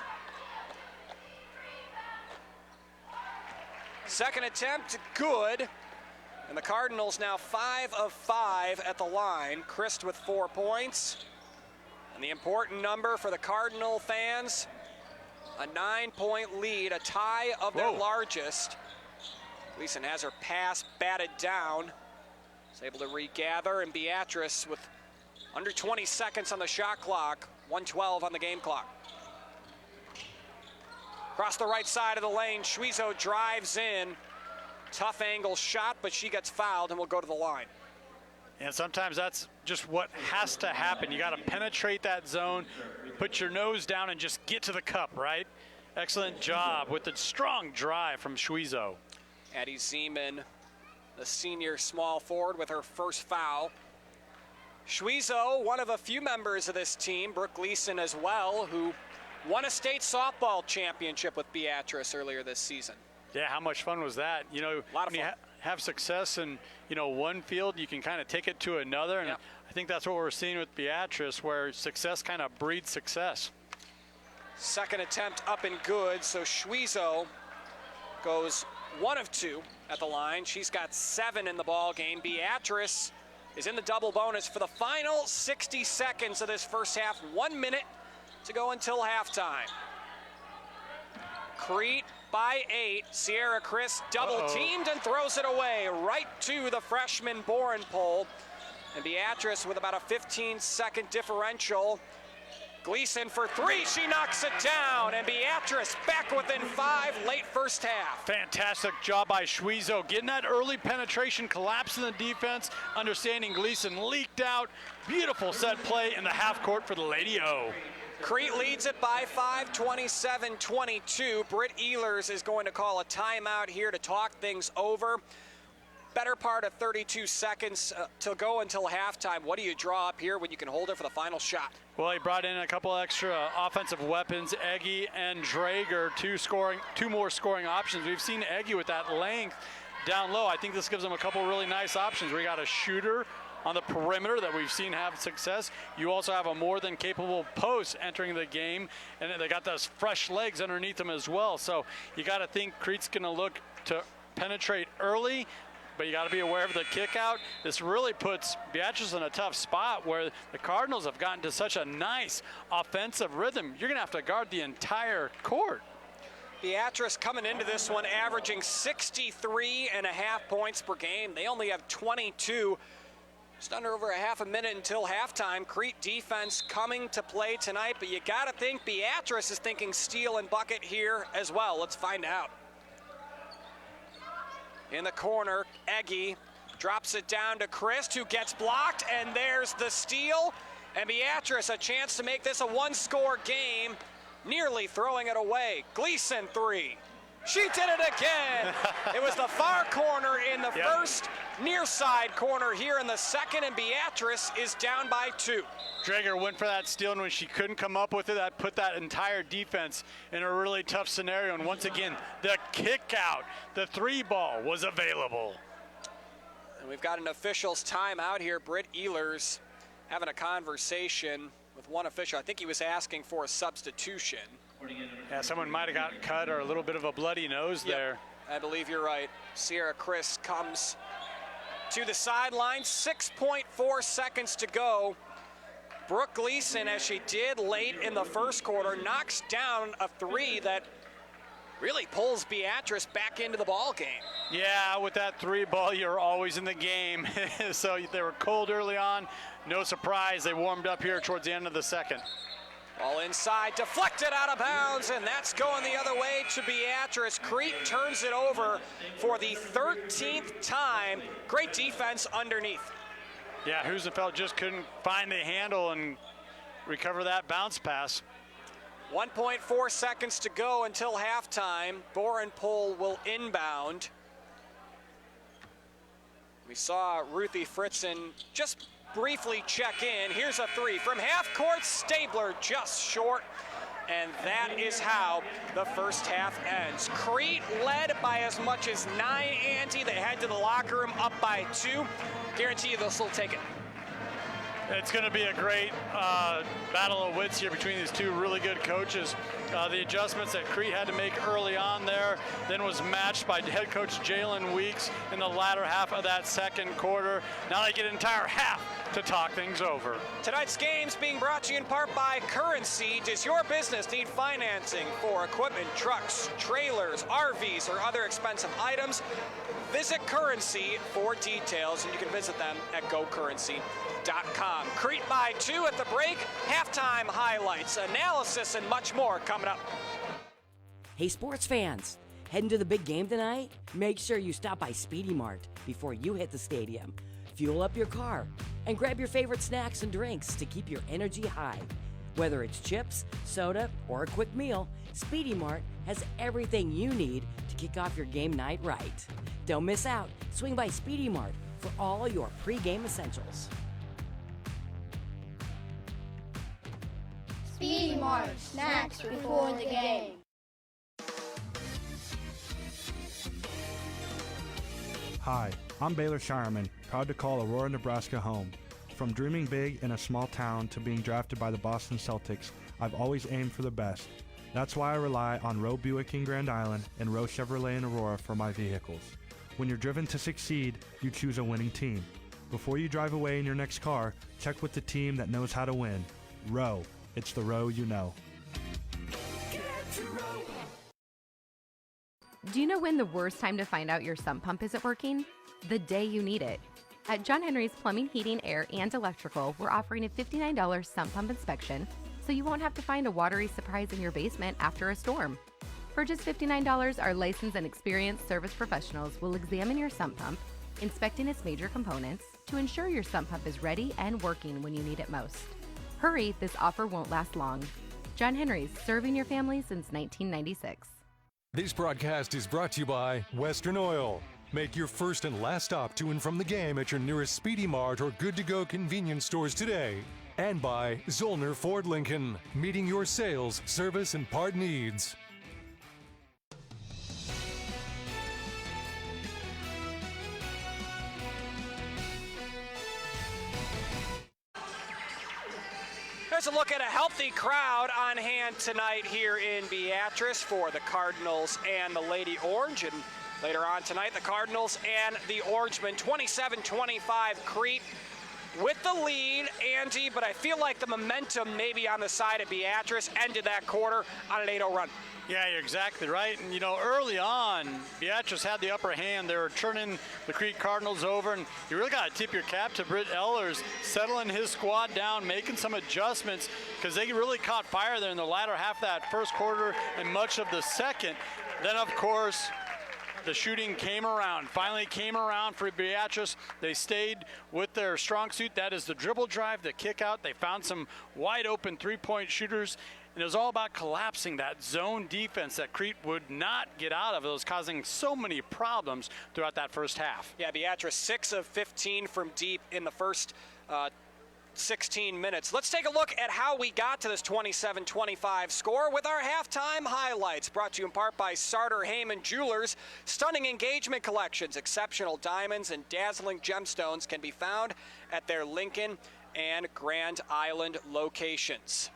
Second attempt, good. And the Cardinals now 5 of 5 at the line. Christ with 4 points. And the important number for the Cardinal fans, A 9-point lead, a tie of their largest. Gleason has her pass batted down. Is able to regather, and Beatrice with under 20 seconds on the shot clock, 1:12 on the game clock. Across the right side of the lane, Schwizo drives in. Tough angle shot, but she gets fouled and will go to the line. And sometimes that's just what has to happen. You got to penetrate that zone, put your nose down, and just get to the cup, right? Excellent job with the strong drive from Schwizo. Addie Zeman, the senior small forward, with her first foul. Schwizo, one of a few members of this team, Brooke Gleason as well, who won a state softball championship with Beatrice earlier this season. Yeah, how much fun was that? You know, when you have success in, you know, one field, you can kind of take it to another. And I think that's what we're seeing with Beatrice, where success kind of breeds success. Second attempt up and good, so Schwizo goes 1 of 2 at the line. She's got 7 in the ball game. Beatrice is in the double bonus for the final 60 seconds of this first half. 1 minute to go until halftime. Crete by 8. Sierra Chris double teamed and throws it away right to the freshman Boren pole. And Beatrice with about a 15-second differential. Gleason for 3, she knocks it down, and Beatrice back within 5 late first half. Fantastic job by Schwizo, getting that early penetration, collapsing the defense, understanding Gleason leaked out. Beautiful set play in the half court for the Lady O. Crete leads it by 5, 27-22. Britt Ehlers is going to call a timeout here to talk things over. Better part of 32 seconds to go until halftime. What do you draw up here when you can hold it for the final shot? Well, he brought in a couple extra offensive weapons, Eggy and Drager, two more scoring options. We've seen Eggy with that length down low. I think this gives them a couple really nice options. We got a shooter on the perimeter that we've seen have success. You also have a more than capable post entering the game, and they got those fresh legs underneath them as well. So you got to think Crete's going to look to penetrate early, but you got to be aware of the kick out. This really puts Beatrice in a tough spot where the Cardinals have gotten to such a nice offensive rhythm. You're going to have to guard the entire court. Beatrice coming into this one averaging 63.5 points per game. They only have 22. Just under over a half a minute until halftime. Crete defense coming to play tonight, but you got to think Beatrice is thinking steal and bucket here as well. Let's find out. In the corner, Eggy drops it down to Christ, who gets blocked, and there's the steal. And Beatrice a chance to make this a one-score game, nearly throwing it away. Gleason 3. She did it again. It was the far corner in the first, near side corner here in the second, and Beatrice is down by 2. Drager went for that steal, and when she couldn't come up with it, that put that entire defense in a really tough scenario. And once again, the kick out, the 3-ball was available. And we've got an official's timeout here. Britt Ehlers having a conversation with one official. I think he was asking for a substitution. Yeah, someone might have gotten cut or a little bit of a bloody nose there. I believe you're right. Sierra Chris comes to the sideline. 6.4 seconds to go. Brooke Gleason, as she did late in the first quarter, knocks down a 3 that really pulls Beatrice back into the ball game. Yeah, with that 3-ball, you're always in the game. So they were cold early on. No surprise, they warmed up here towards the end of the second. All inside, deflected out of bounds, and that's going the other way to Beatrice. Crete turns it over for the 13th time. Great defense underneath. Yeah, Husenfeld just couldn't find the handle and recover that bounce pass. 1.4 seconds to go until halftime. Boren Pole will inbound. We saw Ruthie Fritzen just briefly check in. Here's a 3 from half court. Stabler just short. And that is how the first half ends. Crete led by as much as 9 ante. They head to the locker room up by 2. Guarantee you they'll still take it. It's going to be a great battle of wits here between these two really good coaches. The adjustments that Crete had to make early on there then was matched by head coach Jalen Weeks in the latter half of that second quarter. Now they get an entire half to talk things over. Tonight's game's being brought to you in part by Currency. Does your business need financing for equipment, trucks, trailers, RVs, or other expensive items? Visit Currency for details, and you can visit them at gocurrency.com. Crete by 2 at the break, halftime highlights, analysis, and much more coming up. Hey, sports fans, heading to the big game tonight? Make sure you stop by Speedy Mart before you hit the stadium. Fuel up your car and grab your favorite snacks and drinks to keep your energy high. Whether it's chips, soda, or a quick meal, Speedy Mart has everything you need to kick off your game night right. Don't miss out. Swing by Speedy Mart for all your pre-game essentials. Speedy Mart, snacks before the game. Hi, I'm Baylor Shireman, proud to call Aurora, Nebraska home. From dreaming big in a small town to being drafted by the Boston Celtics, I've always aimed for the best. That's why I rely on Roe Buick in Grand Island and Roe Chevrolet in Aurora for my vehicles. When you're driven to succeed, you choose a winning team. Before you drive away in your next car, check with the team that knows how to win. Roe. It's the Roe you know. Do you know when the worst time to find out your sump pump isn't working? The day you need it. At John Henry's Plumbing, Heating, Air, and Electrical, we're offering a $59 sump pump inspection, so you won't have to find a watery surprise in your basement after a storm. For just $59, our licensed and experienced service professionals will examine your sump pump, inspecting its major components, to ensure your sump pump is ready and working when you need it most. Hurry, this offer won't last long. John Henry's, serving your family since 1996. This broadcast is brought to you by Western Oil. Make your first and last stop to and from the game at your nearest Speedy Mart or good-to-go convenience stores today. And by Zollner Ford Lincoln, meeting your sales, service, and part needs. There's a look at a healthy crowd on hand tonight here in Beatrice for the Cardinals and the Lady Orange. And later on tonight, the Cardinals and the Orangemen, 27-25 Crete with the lead, Andy, but I feel like the momentum maybe on the side of Beatrice ended that quarter on an 8-0 run. Yeah, you're exactly right. And, you know, early on, Beatrice had the upper hand. They were turning the Crete Cardinals over, and you really got to tip your cap to Britt Ehlers, settling his squad down, making some adjustments, because they really caught fire there in the latter half of that first quarter and much of the second. Then, of course, the shooting came around, finally came around for Beatrice. They stayed with their strong suit. That is the dribble drive, the kick out. They found some wide open three-point shooters. And it was all about collapsing that zone defense that Crete would not get out of. It was causing so many problems throughout that first half. Yeah, Beatrice 6 of 15 from deep in the first 16 minutes. Let's take a look at how we got to this 27-25 score with our halftime highlights, brought to you in part by Sartor Heyman Jewelers. Stunning engagement collections, exceptional diamonds, and dazzling gemstones can be found at their Lincoln and Grand Island locations.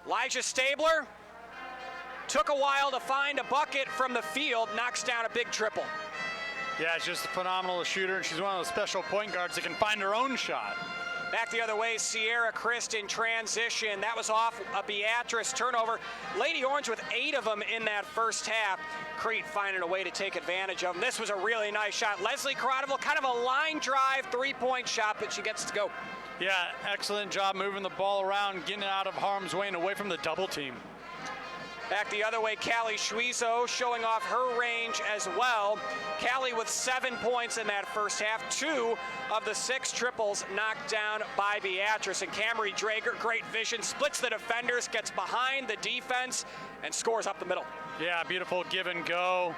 Elijah Stabler took a while to find a bucket from the field, knocks down a big triple. Yeah, she's just a phenomenal shooter, and she's one of those special point guards that can find her own shot. Back the other way, Sierra Christ in transition. That was off a Beatrice turnover. Lady Orange with 8 of them in that first half. Crete finding a way to take advantage of them. This was a really nice shot. Leslie Caradeville, kind of a line drive, three-point shot, but she gets to go. Yeah, excellent job moving the ball around, getting it out of harm's way and away from the double team. Back the other way, Callie Schwieso showing off her range as well. Callie with 7 points in that first half. 2 of the 6 triples knocked down by Beatrice. And Camry Drager, great vision, splits the defenders, gets behind the defense, and scores up the middle. Yeah, beautiful give and go.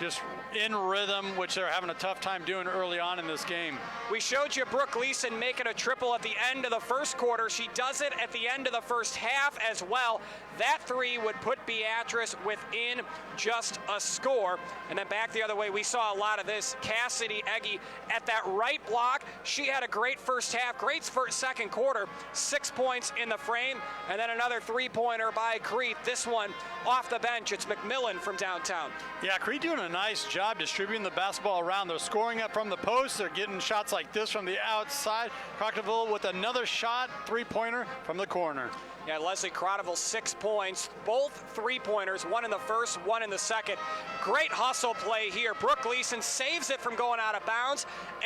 just in rhythm, which they're having a tough time doing early on in this game. We showed you Brooke Gleason making a triple at the end of the first quarter. She does it at the end of the first half as well. That three would put Beatrice within just a score. And then back the other way, we saw a lot of this. Cassidy Egge at that right block. She had a great first half, great second quarter. 6 points in the frame, and then another three-pointer by Crete. This one off the bench. It's McMillan from downtown. Yeah, Crete doing a nice job distributing the basketball around. They're scoring up from the post. They're getting shots like this from the outside. Crockerville with another shot, three-pointer from the corner. Yeah, Leslie Crotterville, 6 points, both three-pointers, one in the first, one in the second. Great hustle play here. Brooke Gleason saves it from going out of bounds,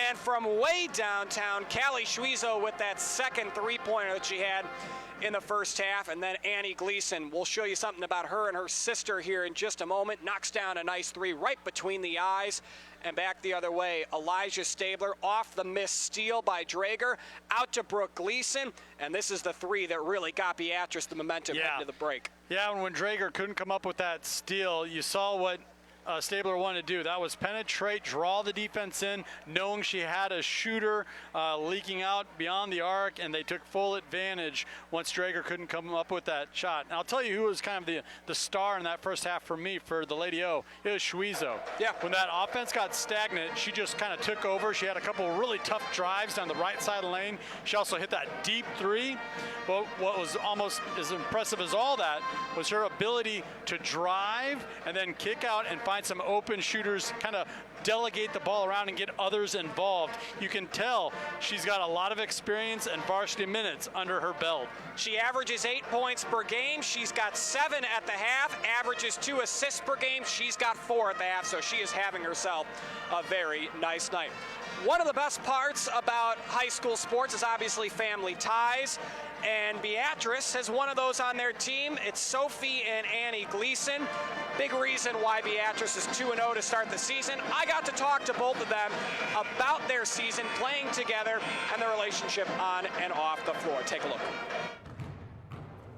and from way downtown, Callie Schwiezo with that second three-pointer that she had in the first half. And then Annie Gleason, we'll show you something about her and her sister here in just a moment, knocks down a nice three right between the eyes. And back the other way, Elijah Stabler off the missed steal by Drager, out to Brooke Gleason, and this is the three that really got Beatrice the momentum into the break. Yeah, and when Drager couldn't come up with that steal, you saw what Stabler wanted to do. That was penetrate, draw the defense in, knowing she had a shooter leaking out beyond the arc, and they took full advantage once Drager couldn't come up with that shot. And I'll tell you who was kind of the star in that first half for me, for the Lady O. It was Schwiezo. Yeah. When that offense got stagnant, she just kind of took over. She had a couple of really tough drives down the right side of the lane. She also hit that deep three. But what was almost as impressive as all that was her ability to drive and then kick out and find some open shooters, kind of delegate the ball around and get others involved. You can tell she's got a lot of experience and varsity minutes under her belt. She averages 8 points per game. She's got 7 at the half, averages 2 assists per game. She's got 4 at the half, so she is having herself a very nice night. One of the best parts about high school sports is obviously family ties, and Beatrice has one of those on their team. It's Sophie and Annie Gleason. Big reason why Beatrice is 2-0 to start the season. I got to talk to both of them about their season, playing together, and their relationship on and off the floor. Take a look.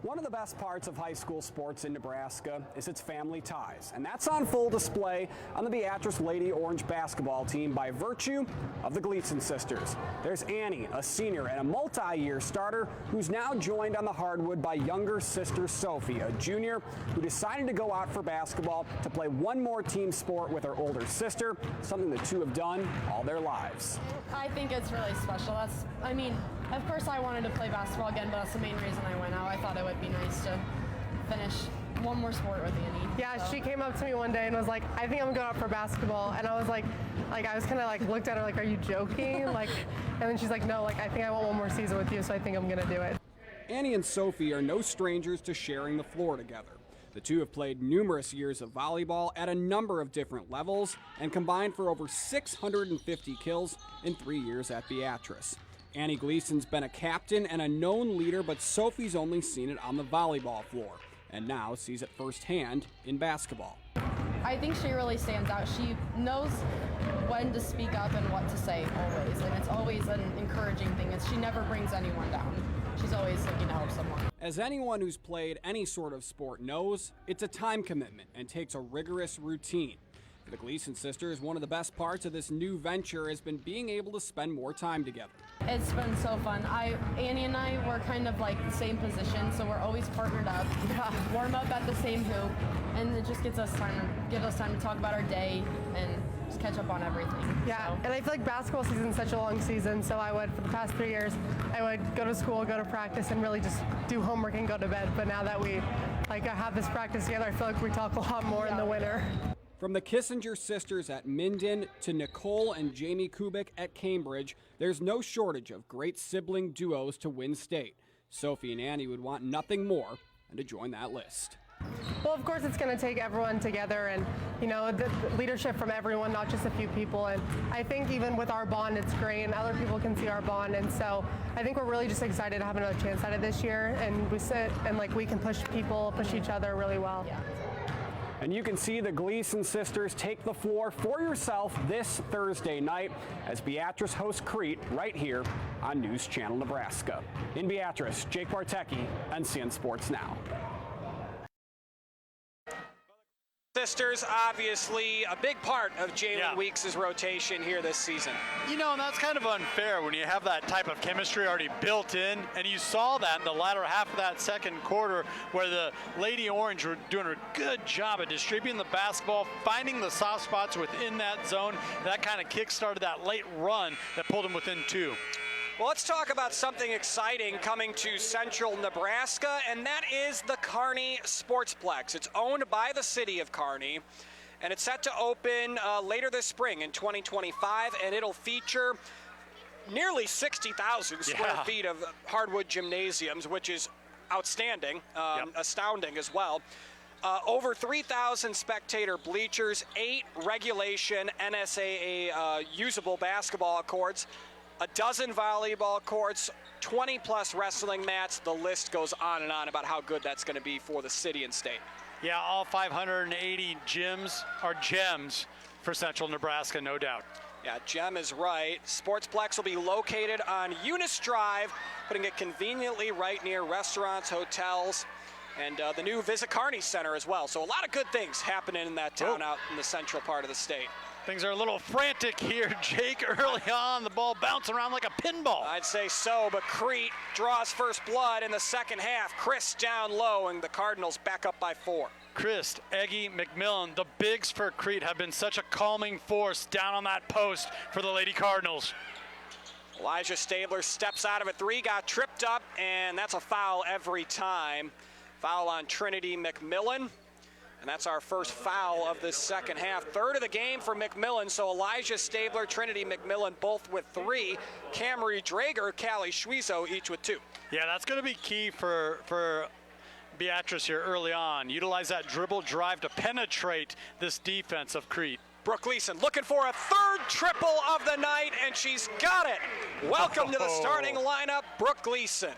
One of the best parts of high school sports in Nebraska is its family ties, and that's on full display on the Beatrice Lady Orange basketball team by virtue of the Gleason sisters. There's Annie, a senior and a multi-year starter, who's now joined on the hardwood by younger sister Sophie, a junior who decided to go out for basketball to play one more team sport with her older sister, something the two have done all their lives. I think it's really special. Of course I wanted to play basketball again, but that's the main reason I went out. I thought it would be nice to finish one more sport with Annie. Yeah, so. She came up to me one day and was like, I think I'm going out for basketball. And I was like I was kind of looked at her like, are you joking? And then she's like, no, I think I want one more season with you, so I think I'm going to do it. Annie and Sophie are no strangers to sharing the floor together. The two have played numerous years of volleyball at a number of different levels and combined for over 650 kills in 3 years at Beatrice. Annie Gleason's been a captain and a known leader, but Sophie's only seen it on the volleyball floor, and now sees it firsthand in basketball. I think she really stands out. She knows when to speak up and what to say always, and it's always an encouraging thing. She never brings anyone down. She's always looking to help someone. As anyone who's played any sort of sport knows, it's a time commitment and takes a rigorous routine. For the Gleason sisters, one of the best parts of this new venture has been being able to spend more time together. It's been so fun. Annie and I were kind of the same position, so we're always partnered up, warm up at the same hoop, and it just gives us time to talk about our day and just catch up on everything. Yeah, and I feel like basketball season is such a long season, so for the past 3 years, I would go to school, go to practice, and really just do homework and go to bed. But now that we have this practice together, I feel like we talk a lot more in the winter. From the Kissinger sisters at Minden to Nicole and Jamie Kubik at Cambridge, there's no shortage of great sibling duos to win state. Sophie and Annie would want nothing more than to join that list. Well, of course, it's going to take everyone together and, the leadership from everyone, not just a few people. And I think even with our bond, it's great, and other people can see our bond. And so I think we're really just excited to have another chance at it this year. And we sit and, we can push each other really well. Yeah. And you can see the Gleason sisters take the floor for yourself this Thursday night as Beatrice hosts Crete right here on News Channel Nebraska. In Beatrice, Jake Bartecki, NCN Sports Now. Sisters, obviously a big part of Jalen Weeks' rotation here this season. You know, and that's kind of unfair when you have that type of chemistry already built in, and you saw that in the latter half of that second quarter where the Lady Orange were doing a good job at distributing the basketball, finding the soft spots within that zone. That kind of kick-started that late run that pulled them within 2. Well, let's talk about something exciting coming to central Nebraska, and that is the Kearney Sportsplex. It's owned by the city of Kearney, and it's set to open later this spring in 2025, and it'll feature nearly 60,000 square feet of hardwood gymnasiums, which is outstanding, astounding as well. Over 3,000 spectator bleachers, 8 regulation NSAA usable basketball courts, a dozen volleyball courts, 20-plus wrestling mats. The list goes on and on about how good that's going to be for the city and state. Yeah, all 580 gyms are gems for central Nebraska, no doubt. Yeah, Gem is right. Sportsplex will be located on Eunice Drive, putting it conveniently right near restaurants, hotels, and the new Visit Kearney Center as well. So a lot of good things happening in that town out in the central part of the state. Things are a little frantic here, Jake, early on. The ball bouncing around like a pinball. I'd say so, but Crete draws first blood in the second half. Chris down low, and the Cardinals back up by 4. Chris, Eggy, McMillan, the bigs for Crete have been such a calming force down on that post for the Lady Cardinals. Elijah Stabler steps out of it 3, got tripped up, and that's a foul every time. Foul on Trinity McMillan. And that's our first foul of this second half. Third of the game for McMillan. So Elijah Stabler, Trinity McMillan, both with 3. Camry Drager, Callie Schwieso, each with 2. Yeah, that's going to be key for Beatrice here early on. Utilize that dribble drive to penetrate this defense of Crete. Brooke Gleason looking for a third triple of the night, and she's got it. Welcome to the starting lineup, Brooke Gleason.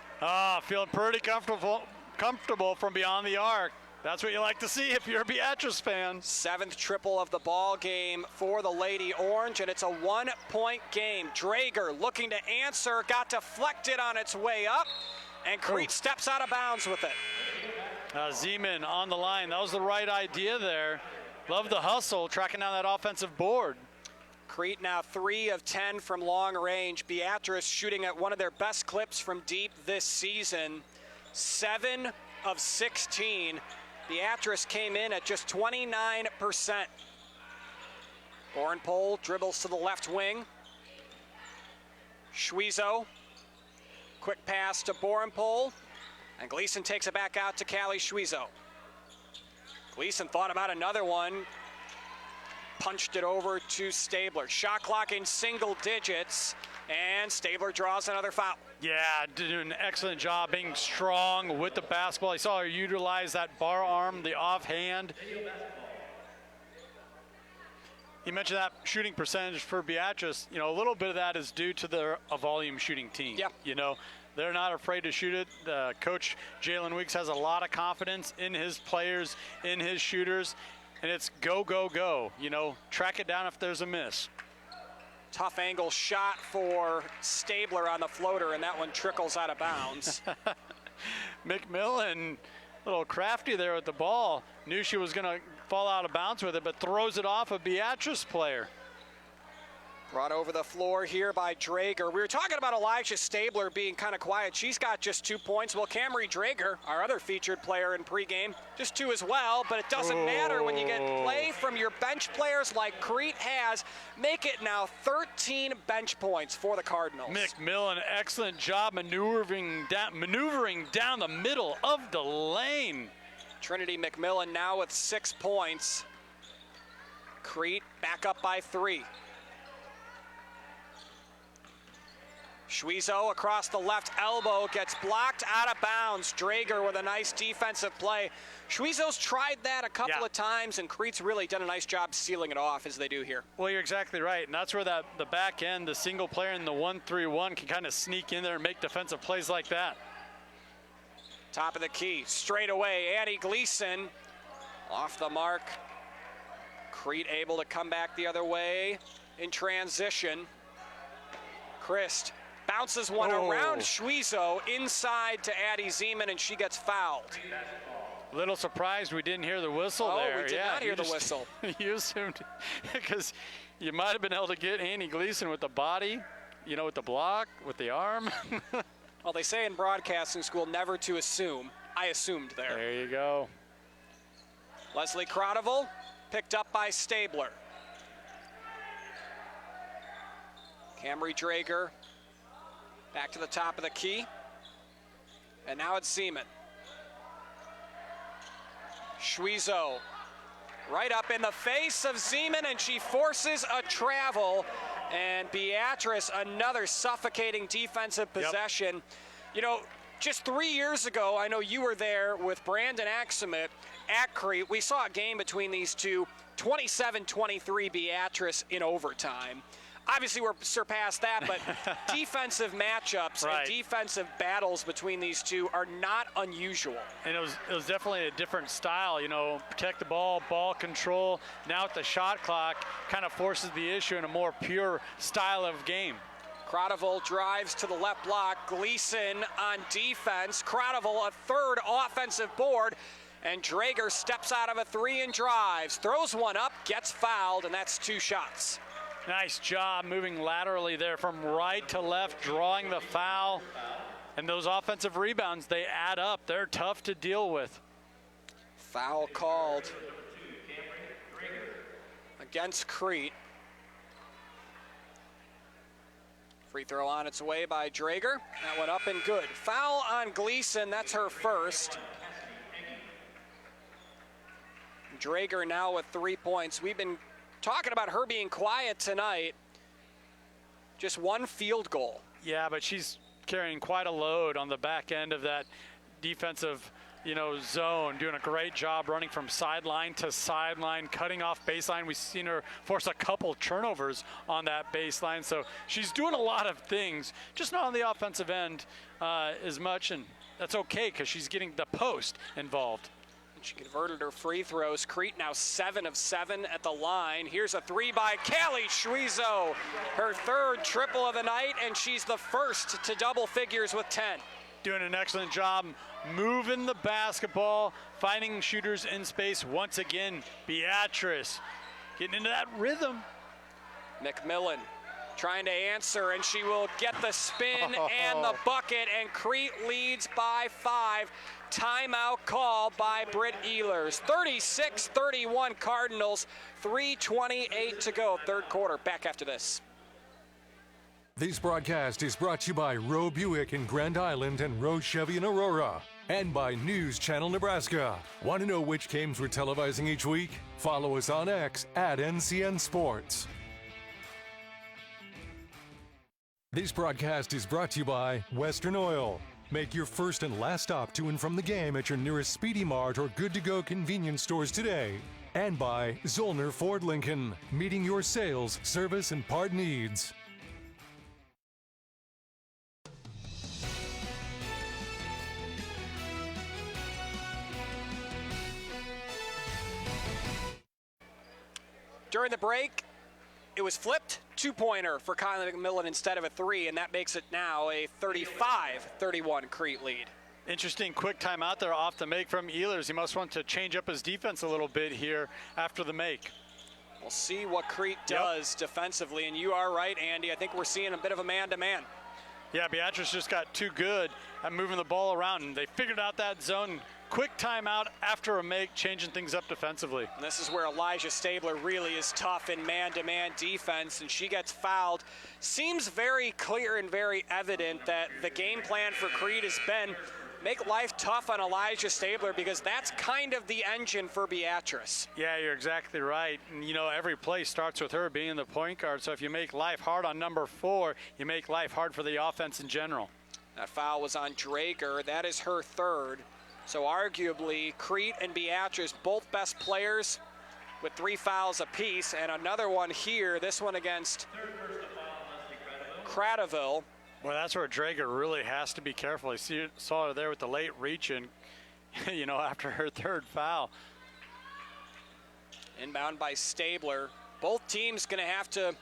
Feeling pretty comfortable from beyond the arc. That's what you like to see if you're a Beatrice fan. 7th triple of the ball game for the Lady Orange, and it's a 1-point game. Drager looking to answer, got deflected on its way up, and Crete steps out of bounds with it. Zeman on the line. That was the right idea there. Love the hustle, tracking down that offensive board. Crete now 3 of 10 from long range. Beatrice shooting at one of their best clips from deep this season. 7 of 16. Beatrice came in at just 29%. Orenpole dribbles to the left wing. Schwieso, quick pass to Borenpole, and Gleason takes it back out to Callie Schwieso. Gleason thought about another one, punched it over to Stabler. Shot clock in single digits, and Stabler draws another foul. Yeah, did an excellent job being strong with the basketball. I saw her utilize that bar arm, the offhand. You mentioned that shooting percentage for Beatrice. You know, a little bit of that is due to a volume shooting team. Yeah. You know, they're not afraid to shoot it. Coach Jalen Weeks has a lot of confidence in his players, in his shooters, and it's go, go, go. You know, track it down if there's a miss. Tough angle shot for Stabler on the floater, and that one trickles out of bounds. McMillan, a little crafty there with the ball. Knew she was going to fall out of bounds with it, but throws it off a Beatrice player. Brought over the floor here by Drager. We were talking about Elijah Stabler being kind of quiet. She's got just 2 points. Well, Camry Drager, our other featured player in pregame, just 2 as well. But it doesn't matter when you get play from your bench players like Crete has. Make it now 13 bench points for the Cardinals. McMillan, excellent job maneuvering down the middle of the lane. Trinity McMillan now with 6 points. Crete back up by 3. Schwieso across the left elbow gets blocked out of bounds. Drager with a nice defensive play. Schwieso's tried that a couple of times, and Crete's really done a nice job sealing it off as they do here. Well, you're exactly right, and that's where the back end, the single player in the 1-3-1 can kind of sneak in there and make defensive plays like that. Top of the key, straight away, Annie Gleason off the mark. Crete able to come back the other way in transition. Christ bounces one around Schwieso inside to Addie Zeman, and she gets fouled. A little surprised we didn't hear the whistle there. Oh, we did not hear the whistle. You assumed, because you might have been able to get Annie Gleason with the body, with the block, with the arm. Well, they say in broadcasting school never to assume. I assumed there. There you go. Leslie Croteville picked up by Stabler. Camry Drager back to the top of the key. And now it's Zeman. Schwiezo right up in the face of Zeman, and she forces a travel. And Beatrice, another suffocating defensive possession. Just 3 years ago, I know you were there with Brandon Axamit at Crete. We saw a game between these two, 27-23 Beatrice in overtime. Obviously, we're surpassed that, but defensive matchups and defensive battles between these two are not unusual. And it was definitely a different style, protect the ball, ball control. Now at the shot clock, kind of forces the issue in a more pure style of game. Croteville drives to the left block. Gleason on defense. Croteville, a third offensive board. And Drager steps out of a three and drives. Throws one up, gets fouled, and that's 2 shots. Nice job moving laterally there from right to left, drawing the foul. And those offensive rebounds, they add up. They're tough to deal with. Foul called against Crete. Free throw on its way by Drager. That went up and good. Foul on Gleason, that's her first. Drager now with 3 points. We've been talking about her being quiet tonight. Just 1 field goal. Yeah, but she's carrying quite a load on the back end of that defensive, zone, doing a great job running from sideline to sideline, cutting off baseline. We've seen her force a couple turnovers on that baseline. So she's doing a lot of things, just not on the offensive end as much, and that's okay because she's getting the post involved. She converted her free throws. Crete now 7 of 7 at the line. Here's a three by Callie Schwiezo. Her 3rd triple of the night, and she's the first to double figures with 10. Doing an excellent job moving the basketball, finding shooters in space. Once again, Beatrice getting into that rhythm. McMillan trying to answer, and she will get the spin and the bucket, and Crete leads by 5. Timeout call by Britt Ehlers. 36-31 Cardinals, 3:28 to go, 3rd quarter. Back after this. This broadcast is brought to you by Roe Buick in Grand Island and Roe Chevy in Aurora. And by News Channel Nebraska. Want to know which games we're televising each week? Follow us on X at NCN Sports. This broadcast is brought to you by Western Oil. Make your first and last stop to and from the game at your nearest Speedy Mart or Good to Go convenience stores today. And by Zollner Ford Lincoln, meeting your sales, service, and part needs. During the break, it was flipped, 2-pointer for Kylie McMillan instead of a 3, and that makes it now a 35-31 Crete lead. Interesting quick timeout there off the make from Ehlers. He must want to change up his defense a little bit here after the make. We'll see what Crete does defensively, and you are right, Andy. I think we're seeing a bit of a man-to-man. Yeah, Beatrice just got too good at moving the ball around, and they figured out that zone. Quick timeout after a make, changing things up defensively. And this is where Elijah Stabler really is tough in man-to-man defense, and she gets fouled. Seems very clear and very evident that the game plan for Crete has been make life tough on Elijah Stabler, because that's kind of the engine for Beatrice. Yeah, you're exactly right. And, every play starts with her being the point guard. So if you make life hard on number 4, you make life hard for the offense in general. That foul was on Drager. That is her 3rd. So arguably, Crete and Beatrice, both best players with 3 fouls apiece. And another one here, this one against Croteville. Well, that's where Drager really has to be careful. You saw her there with the late reach in, after her 3rd foul. Inbound by Stabler. Both teams going to have to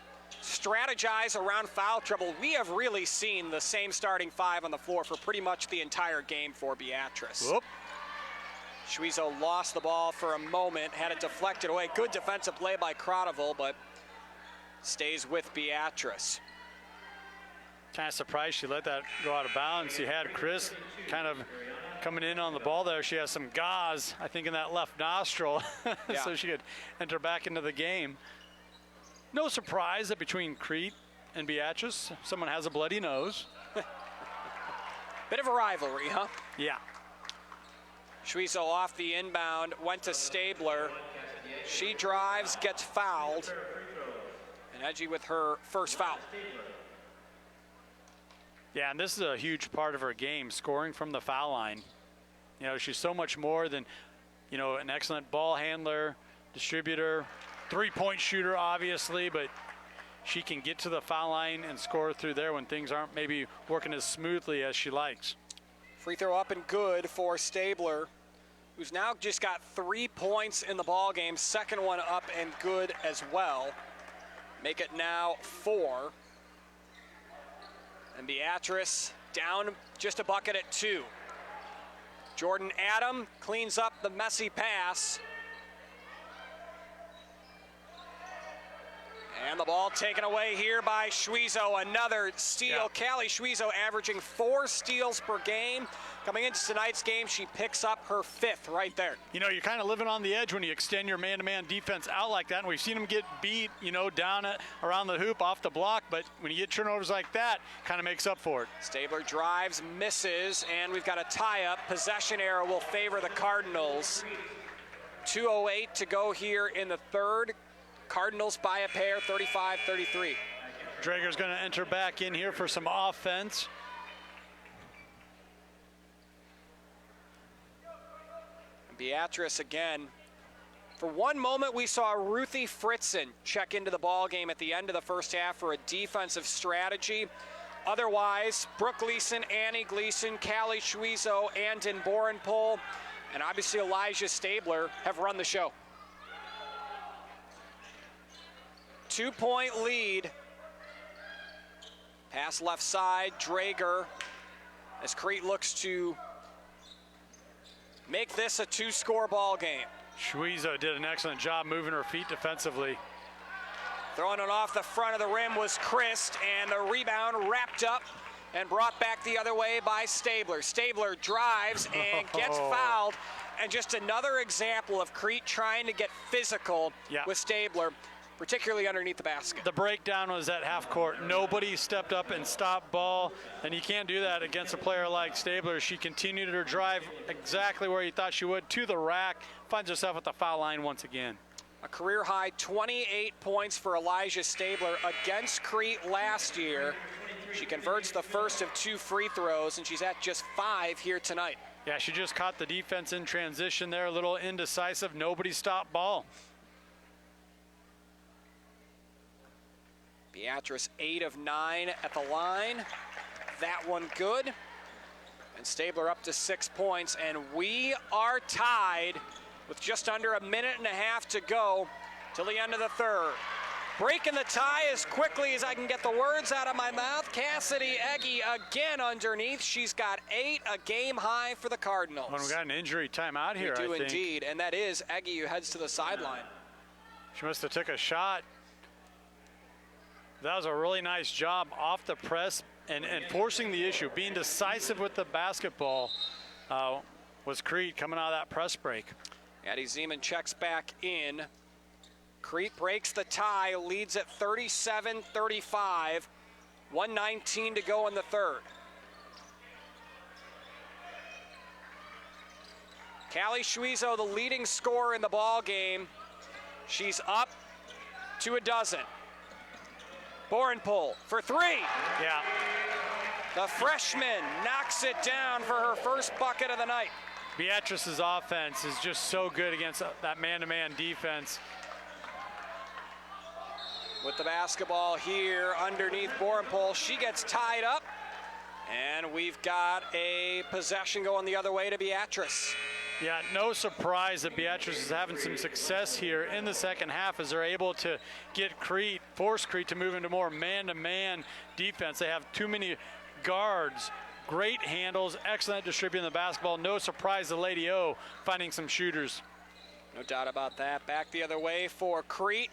strategize around foul trouble. We have really seen the same starting 5 on the floor for pretty much the entire game for Beatrice. Whoop. Schwiezo lost the ball for a moment, had it deflected away. Good defensive play by Croteville, but stays with Beatrice. Kind of surprised she let that go out of bounds. She had Chris kind of coming in on the ball there. She has some gauze, I think, in that left nostril, Yeah. so she could enter back into the game. No surprise that between Crete and Beatrice, someone has a bloody nose. Bit of a rivalry, huh? Yeah. Schwiezo off the inbound, went to Stabler. She drives, gets fouled. And Edgy with her first foul. Yeah, and this is a huge part of her game, scoring from the foul line. You know, she's so much more than, you know, an excellent ball handler, distributor, three-point shooter, obviously, but she can get to the foul line and score through there when things aren't maybe working as smoothly as she likes. Free throw up and good for Stabler, who's now just got 3 points in the ball game. Second one up and good as well. Make it now 4. And Beatrice down just a bucket at 2. Jordan Adam cleans up the messy pass. And the ball taken away here by Schwiezo. Another steal. Yeah. Callie Schwiezo averaging 4 steals per game. Coming into tonight's game, she picks up her 5th right there. You know, you're kind of living on the edge when you extend your man-to-man defense out like that. And we've seen them get beat, you know, down around the hoop, off the block. But when you get turnovers like that, kind of makes up for it. Stabler drives, misses, and we've got a tie-up. Possession arrow will favor the Cardinals. 2:08 to go here in the third. Cardinals by a pair, 35-33. Drager's going to enter back in here for some offense. Beatrice again. For one moment, we saw Ruthie Fritzen check into the ball game at the end of the first half for a defensive strategy. Otherwise, Brooke Gleason, Annie Gleason, Callie Schwiezo, Andon Borenpol, and obviously Elijah Stabler have run the show. 2-point lead. Pass left side, Drager, as Crete looks to make this a 2-score ball game. Schwiezo did an excellent job moving her feet defensively. Throwing it off the front of the rim was Christ, and the rebound wrapped up and brought back the other way by Stabler. Stabler drives and gets fouled, and just another example of Crete trying to get physical with Stabler, particularly underneath the basket. The breakdown was at half court. Nobody stepped up and stopped ball, and you can't do that against a player like Stabler. She continued her drive exactly where you thought she would, to the rack, finds herself at the foul line once again. A career-high 28 points for Elijah Stabler against Crete last year. She converts the first of 2 free throws, and she's at just 5 here tonight. Yeah, she just caught the defense in transition there, a little indecisive. Nobody stopped ball. Beatrice 8 of 9 at the line. That one good. And Stabler up to 6 points. And we are tied with just under a minute and a half to go till the end of the third. Breaking the tie as quickly as I can get the words out of my mouth. Cassidy Eggy again underneath. She's got 8, a game high for the Cardinals. Well, we got an injury timeout here, We do I think. indeed, and that is Eggy who heads to the sideline. She must have took a shot. That was a really nice job off the press and forcing the issue. Being decisive with the basketball was Crete coming out of that press break. Addie Zeman checks back in. Crete breaks the tie, leads at 37-35. 1:19 to go in the third. Callie Schwiezo, the leading scorer in the ball game. She's up to a dozen. Borenpol for 3. Yeah. The freshman knocks it down for her first bucket of the night. Beatrice's offense is just so good against that man-to-man defense. With the basketball here underneath Borenpol, she gets tied up. And we've got a possession going the other way to Beatrice. Yeah, no surprise that Beatrice is having some success here in the second half as they're able to get force Crete to move into more man-to-man defense. They have too many guards Great handles, excellent distributing the basketball. No surprise the Lady O finding some shooters. No doubt about that. Back the other way for Crete.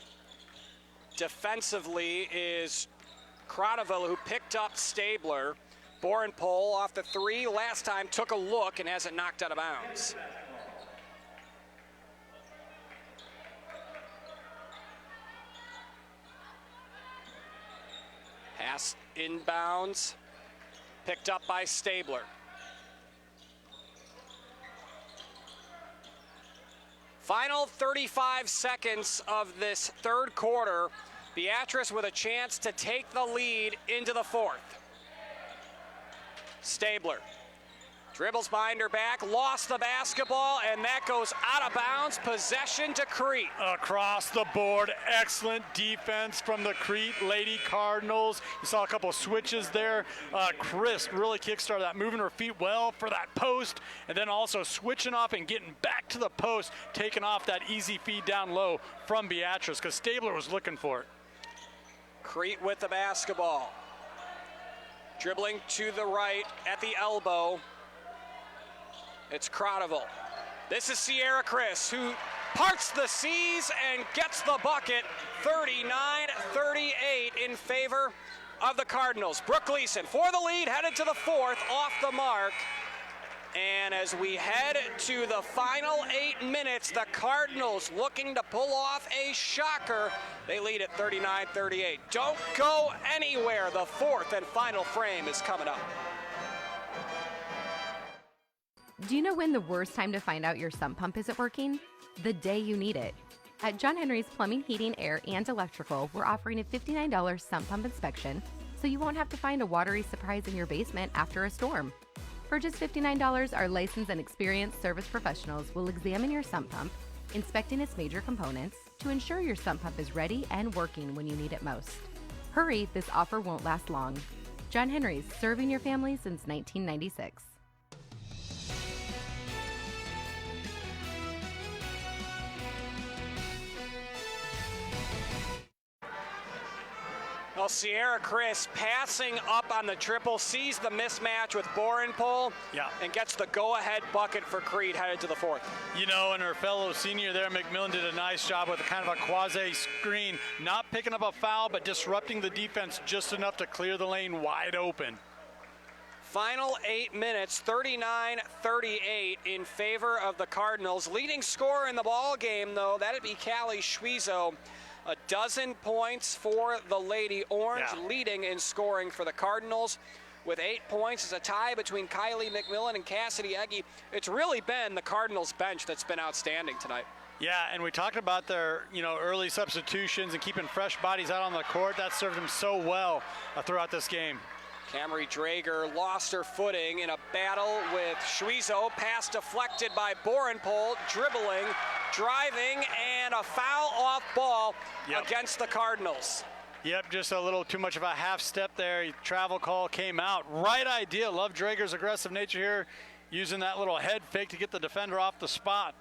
Defensively is Croteville, who picked up Stabler. Borenpole off the three. Last time took a look and has it knocked out of bounds. Pass inbounds. Picked up by Stabler. Final 35 seconds of this third quarter. Beatrice with a chance to take the lead into the fourth. Stabler dribbles behind her back, lost the basketball, and that goes out of bounds. Possession to Crete. Across the board, excellent defense from the Crete Lady Cardinals. You saw a couple of switches there. Chris really kickstarted that, moving her feet well for that post, and then also switching off and getting back to the post, taking off that easy feed down low from Beatrice, because Stabler was looking for it. Crete with the basketball. Dribbling to the right at the elbow. It's Croteville. This is Sierra Chris, who parts the seas and gets the bucket. 39-38 in favor of the Cardinals. Brooke Gleason for the lead, headed to the fourth, off the mark. And as we head to the final 8 minutes, the Cardinals looking to pull off a shocker. They lead at 39-38. Don't go anywhere. The fourth and final frame is coming up. Do you know when the worst time to find out your sump pump isn't working? The day you need it. At John Henry's Plumbing, Heating, Air, and Electrical, we're offering a $59 sump pump inspection, so you won't have to find a watery surprise in your basement after a storm. For just $59, our licensed and experienced service professionals will examine your sump pump, inspecting its major components to ensure your sump pump is ready and working when you need it most. Hurry, this offer won't last long. John Henry's, serving your family since 1996. Well, Sierra Chris passing up on the triple, sees the mismatch with Borenpole, and gets the go-ahead bucket for Crete headed to the fourth. You know, and her fellow senior there, McMillan, did a nice job with kind of a quasi-screen, not picking up a foul, but disrupting the defense just enough to clear the lane wide open. Final 8 minutes, 39-38 in favor of the Cardinals. Leading scorer in the ball game, though, that'd be Callie Schwiezo. A dozen points for the Lady Orange, leading in scoring for the Cardinals with 8 points. It's a tie between Kylie McMillan and Cassidy Egge. It's really been the Cardinals bench that's been outstanding tonight. Yeah, and we talked about their, early substitutions and keeping fresh bodies out on the court. That served them so well throughout this game. Camry Drager lost her footing in a battle with Schwiezo. Pass deflected by Borenpole, dribbling, driving, and a foul off ball against the Cardinals. Yep, just a little too much of a half step there. Travel call came out. Right idea. Love Drager's aggressive nature here, using that little head fake to get the defender off the spot.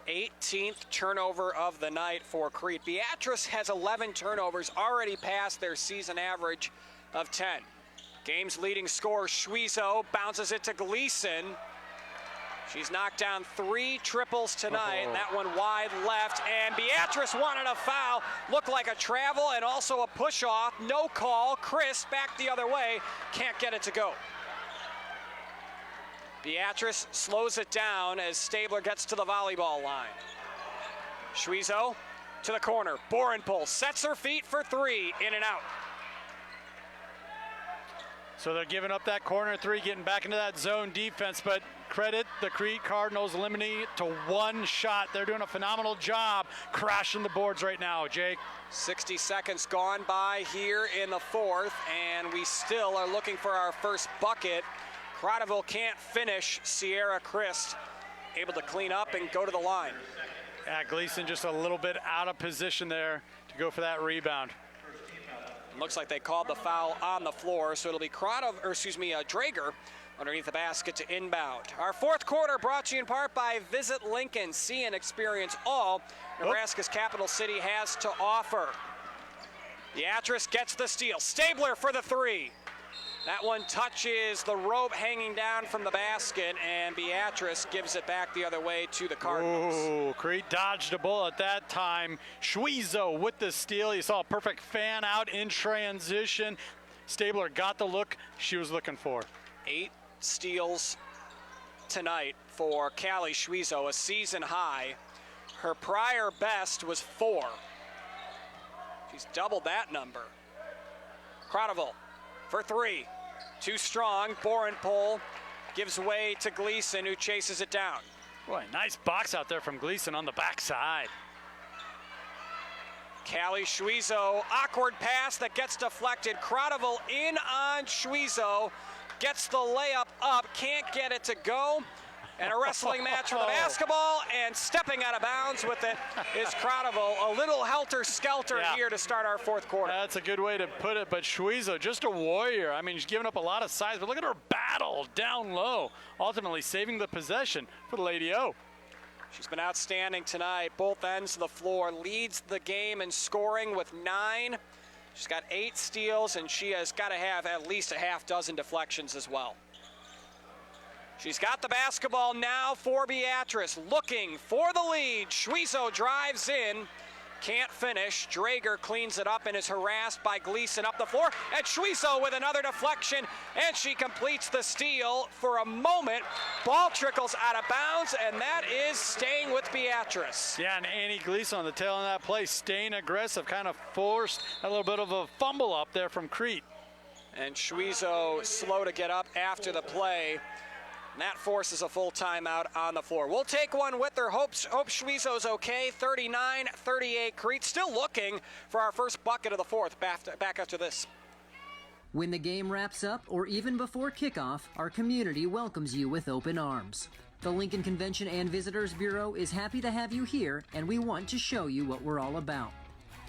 18th turnover of the night for Crete. Beatrice has 11 turnovers, already past their season average of 10. Game's leading scorer, Schwiezo, bounces it to Gleason. She's knocked down 3 triples tonight. That one wide left, and Beatrice wanted a foul. Looked like a travel and also a push-off. No call. Chris back the other way. Can't get it to go. Beatrice slows it down as Stabler gets to the volleyball line. Schwiezo to the corner. Borenpole sets her feet for 3, in and out. So they're giving up that corner 3, getting back into that zone defense, but credit the Crete Cardinals, limiting it to 1 shot. They're doing a phenomenal job crashing the boards right now, Jake. 60 seconds gone by here in the fourth, and we still are looking for our first bucket. Croteville can't finish. Sierra Christ able to clean up and go to the line. Yeah, Gleason just a little bit out of position there to go for that rebound. Looks like they called the foul on the floor, so it'll be Drager underneath the basket to inbound. Our fourth quarter brought to you in part by Visit Lincoln. See and experience all Nebraska's capital city has to offer. Beatrice gets the steal. Stabler for the 3. That one touches the rope hanging down from the basket, and Beatrice gives it back the other way to the Cardinals. Ooh, Crete dodged a bullet that time. Schwiezo with the steal. You saw a perfect fan out in transition. Stabler got the look she was looking for. 8 steals tonight for Callie Schwiezo, a season high. Her prior best was 4. She's doubled that number. Croteville for 3. Too strong. Borenpol gives way to Gleason, who chases it down. Boy, nice box out there from Gleason on the backside. Callie Schwiezo, awkward pass that gets deflected. Croteville in on Schwiezo, gets the layup up, can't get it to go. And a wrestling match for the basketball, and stepping out of bounds with it is Croteville. A little helter-skelter here to start our fourth quarter. That's a good way to put it, but Schwiezo, just a warrior. I mean, she's given up a lot of size, but look at her battle down low, ultimately saving the possession for the Lady O. She's been outstanding tonight. Both ends of the floor, leads the game in scoring with 9. She's got 8 steals, and she has got to have at least a half dozen deflections as well. She's got the basketball now for Beatrice, looking for the lead. Schwiezo drives in, can't finish. Drager cleans it up and is harassed by Gleason up the floor. And Schwiezo with another deflection, and she completes the steal for a moment. Ball trickles out of bounds, and that is staying with Beatrice. Yeah, and Annie Gleason on the tail of that play, staying aggressive, kind of forced a little bit of a fumble up there from Crete. And Schwiezo slow to get up after the play. And that forces a full timeout on the floor. We'll take one with her. Hope Schwiezo's okay. 39-38 Crete. Still looking for our first bucket of the fourth. Back after this. When the game wraps up, or even before kickoff, our community welcomes you with open arms. The Lincoln Convention and Visitors Bureau is happy to have you here, and we want to show you what we're all about.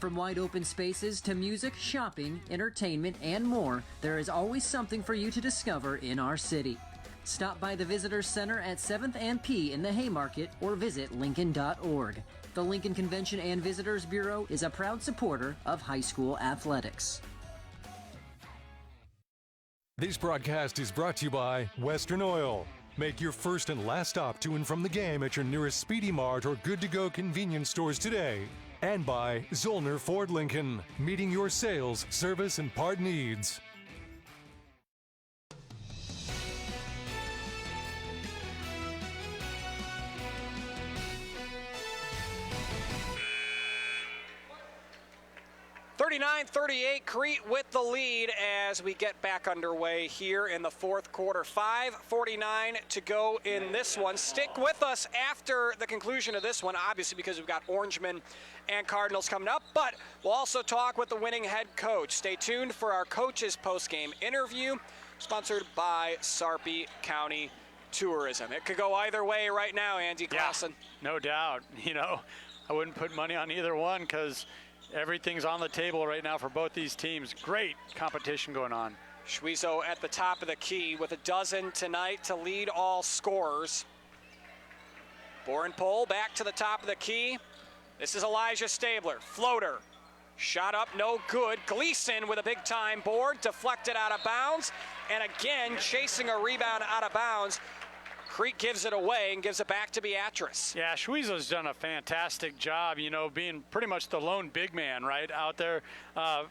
From wide open spaces to music, shopping, entertainment, and more, there is always something for you to discover in our city. Stop by the Visitors Center at 7th and P in the Haymarket or visit Lincoln.org. The Lincoln Convention and Visitors Bureau is a proud supporter of high school athletics. This broadcast is brought to you by Western Oil. Make your first and last stop to and from the game at your nearest Speedy Mart or Good to Go convenience stores today. And by Zollner Ford Lincoln, meeting your sales, service, and part needs. (39-38) Crete with the lead as we get back underway here in the fourth quarter. 5:49 to go in this one. Stick with us after the conclusion of this one, obviously, because we've got Orangemen and Cardinals coming up, but we'll also talk with the winning head coach. Stay tuned for our coach's post-game interview, sponsored by Sarpy County Tourism. It could go either way right now, Andy Clausen. Yeah, no doubt. You know, I wouldn't put money on either one because everything's on the table right now for both these teams. Great competition going on. Schwiezo at the top of the key with a dozen tonight to lead all scorers. Borenpol back to the top of the key. This is Elijah Stabler. Floater. Shot up, no good. Gleason with a big-time board. Deflected out of bounds. And again, chasing a rebound out of bounds. Crete gives it away and gives it back to Beatrice. Yeah, Schwiezo's done a fantastic job, you know, being pretty much the lone big man, right, out there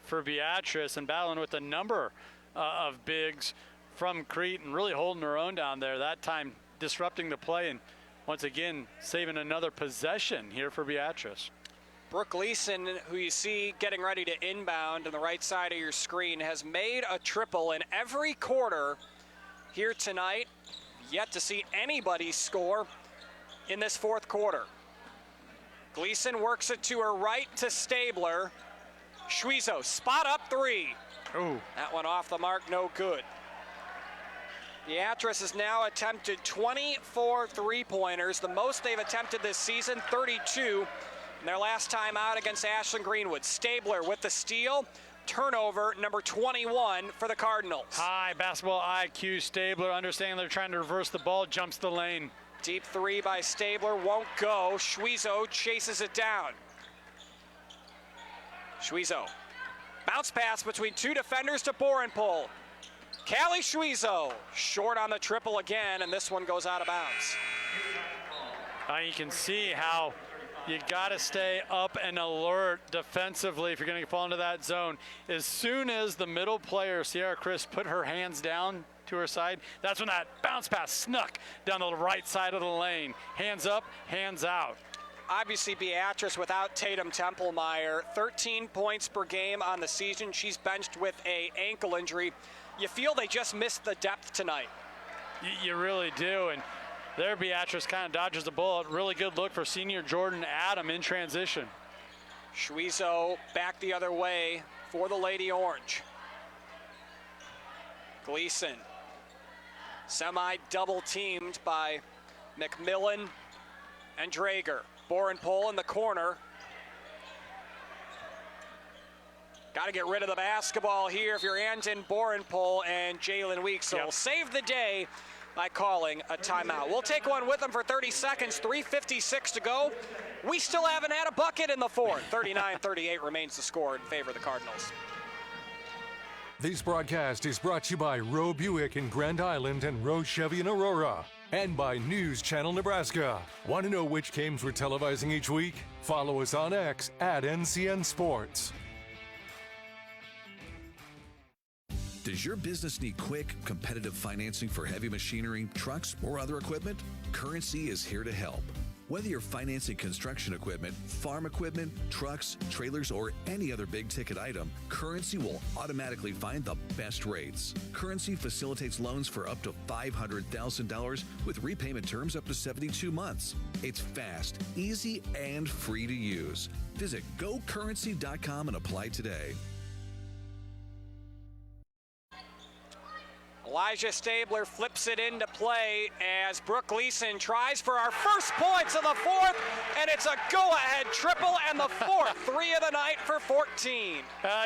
for Beatrice and battling with a number of bigs from Crete and really holding her own down there. That time disrupting the play and once again saving another possession here for Beatrice. Brooke Gleason, who you see getting ready to inbound on the right side of your screen, has made a triple in every quarter here tonight. Yet to see anybody score in this fourth quarter. Gleason works it to her right to Stabler. Schwiezo, spot up three. Ooh. That one off the mark, no good. Beatrice has now attempted 24 three-pointers, the most they've attempted this season, 32. In their last time out against Ashland Greenwood. Stabler with the steal. Turnover number 21 for the Cardinals. High basketball IQ. Stabler, understanding they're trying to reverse the ball, jumps the lane. Deep three by Stabler, won't go. Schwiezo chases it down. Schwiezo. Bounce pass between two defenders to Borenpol. Callie Schwezo short on the triple again, and this one goes out of bounds. You can see how you got to stay up and alert defensively if you're going to fall into that zone. As soon as the middle player, Sierra Chris, put her hands down to her side, that's when that bounce pass snuck down the right side of the lane. Hands up, hands out. Obviously, Beatrice without Tatum Templemeyer, 13 points per game on the season. She's benched with an ankle injury. You feel they just missed the depth tonight. You really do, and there Beatrice kind of dodges the bullet. Really good look for senior Jordan Adam in transition. Schwezo back the other way for the Lady Orange. Gleason semi-double teamed by McMillan and Drager. Borenpole in the corner. Got to get rid of the basketball here if you're Andon Borenpole and Jalen Weeks. So we'll save the day by calling a timeout. We'll take one with them for 30 seconds, 3:56 to go. We still haven't had a bucket in the fourth. 39-38 remains the score in favor of the Cardinals. This broadcast is brought to you by Roe Buick in Grand Island and Roe Chevy in Aurora. And by News Channel Nebraska. Want to know which games we're televising each week? Follow us on X at NCN Sports. Does your business need quick, competitive financing for heavy machinery, trucks, or other equipment? Currency is here to help. Whether you're financing construction equipment, farm equipment, trucks, trailers, or any other big-ticket item, Currency will automatically find the best rates. Currency facilitates loans for up to $500,000 with repayment terms up to 72 months. It's fast, easy, and free to use. Visit GoCurrency.com and apply today. Elijah Stabler flips it into play as Brooke Gleason tries for our first points of the fourth, and it's a go-ahead triple and the fourth three of the night for 14.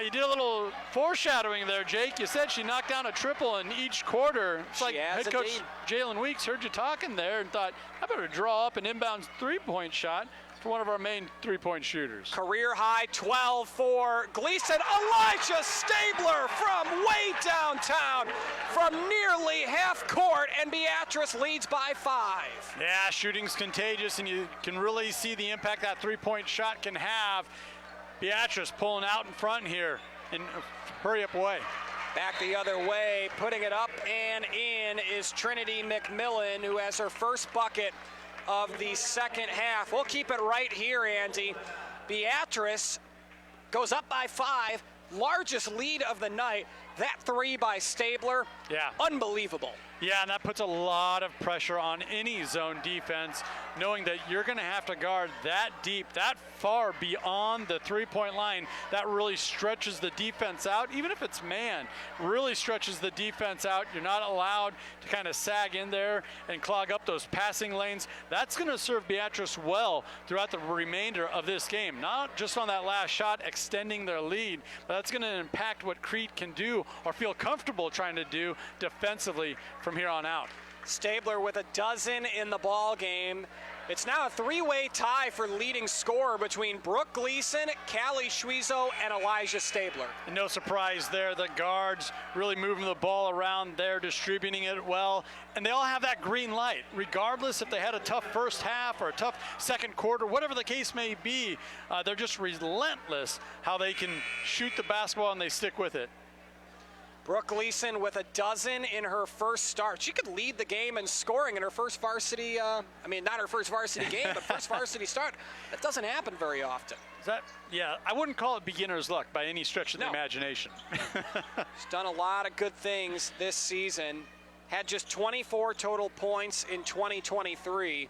You did a little foreshadowing there, Jake. You said she knocked down a triple in each quarter. It's like head coach Jalen Weeks heard you talking there and thought, I better draw up an inbound three-point shot for one of our main three-point shooters. Career high 12 for Gleason. Elijah Stabler from way downtown from nearly half court, and Beatrice leads by 5. Yeah, shooting's contagious, and you can really see the impact that three-point shot can have. Beatrice pulling out in front here in a hurry-up way. Back the other way, putting it up and in is Trinity McMillan, who has her first bucket of the second half. We'll keep it right here, Andy. Beatrice goes up by 5, largest lead of the night. That three by Stabler, unbelievable. Yeah, and that puts a lot of pressure on any zone defense, knowing that you're going to have to guard that deep, that far beyond the three-point line. That really stretches the defense out, even if it's man, really stretches the defense out. You're not allowed to kind of sag in there and clog up those passing lanes. That's going to serve Beatrice well throughout the remainder of this game. Not just on that last shot, extending their lead, but that's going to impact what Crete can do or feel comfortable trying to do defensively from here on out. Stabler with a dozen in the ball game. It's now a three-way tie for leading scorer between Brooke Gleason, Callie Schwezo, and Elijah Stabler. And no surprise there, the guards really moving the ball around there, distributing it well, and they all have that green light. Regardless if they had a tough first half or a tough second quarter, whatever the case may be, they're just relentless how they can shoot the basketball and they stick with it. Brooke Gleason with a dozen in her first start. She could lead the game in scoring in her first varsity, not her first varsity game, but first varsity start. That doesn't happen very often. I wouldn't call it beginner's luck by any stretch of the imagination. She's done a lot of good things this season. Had just 24 total points in 2023.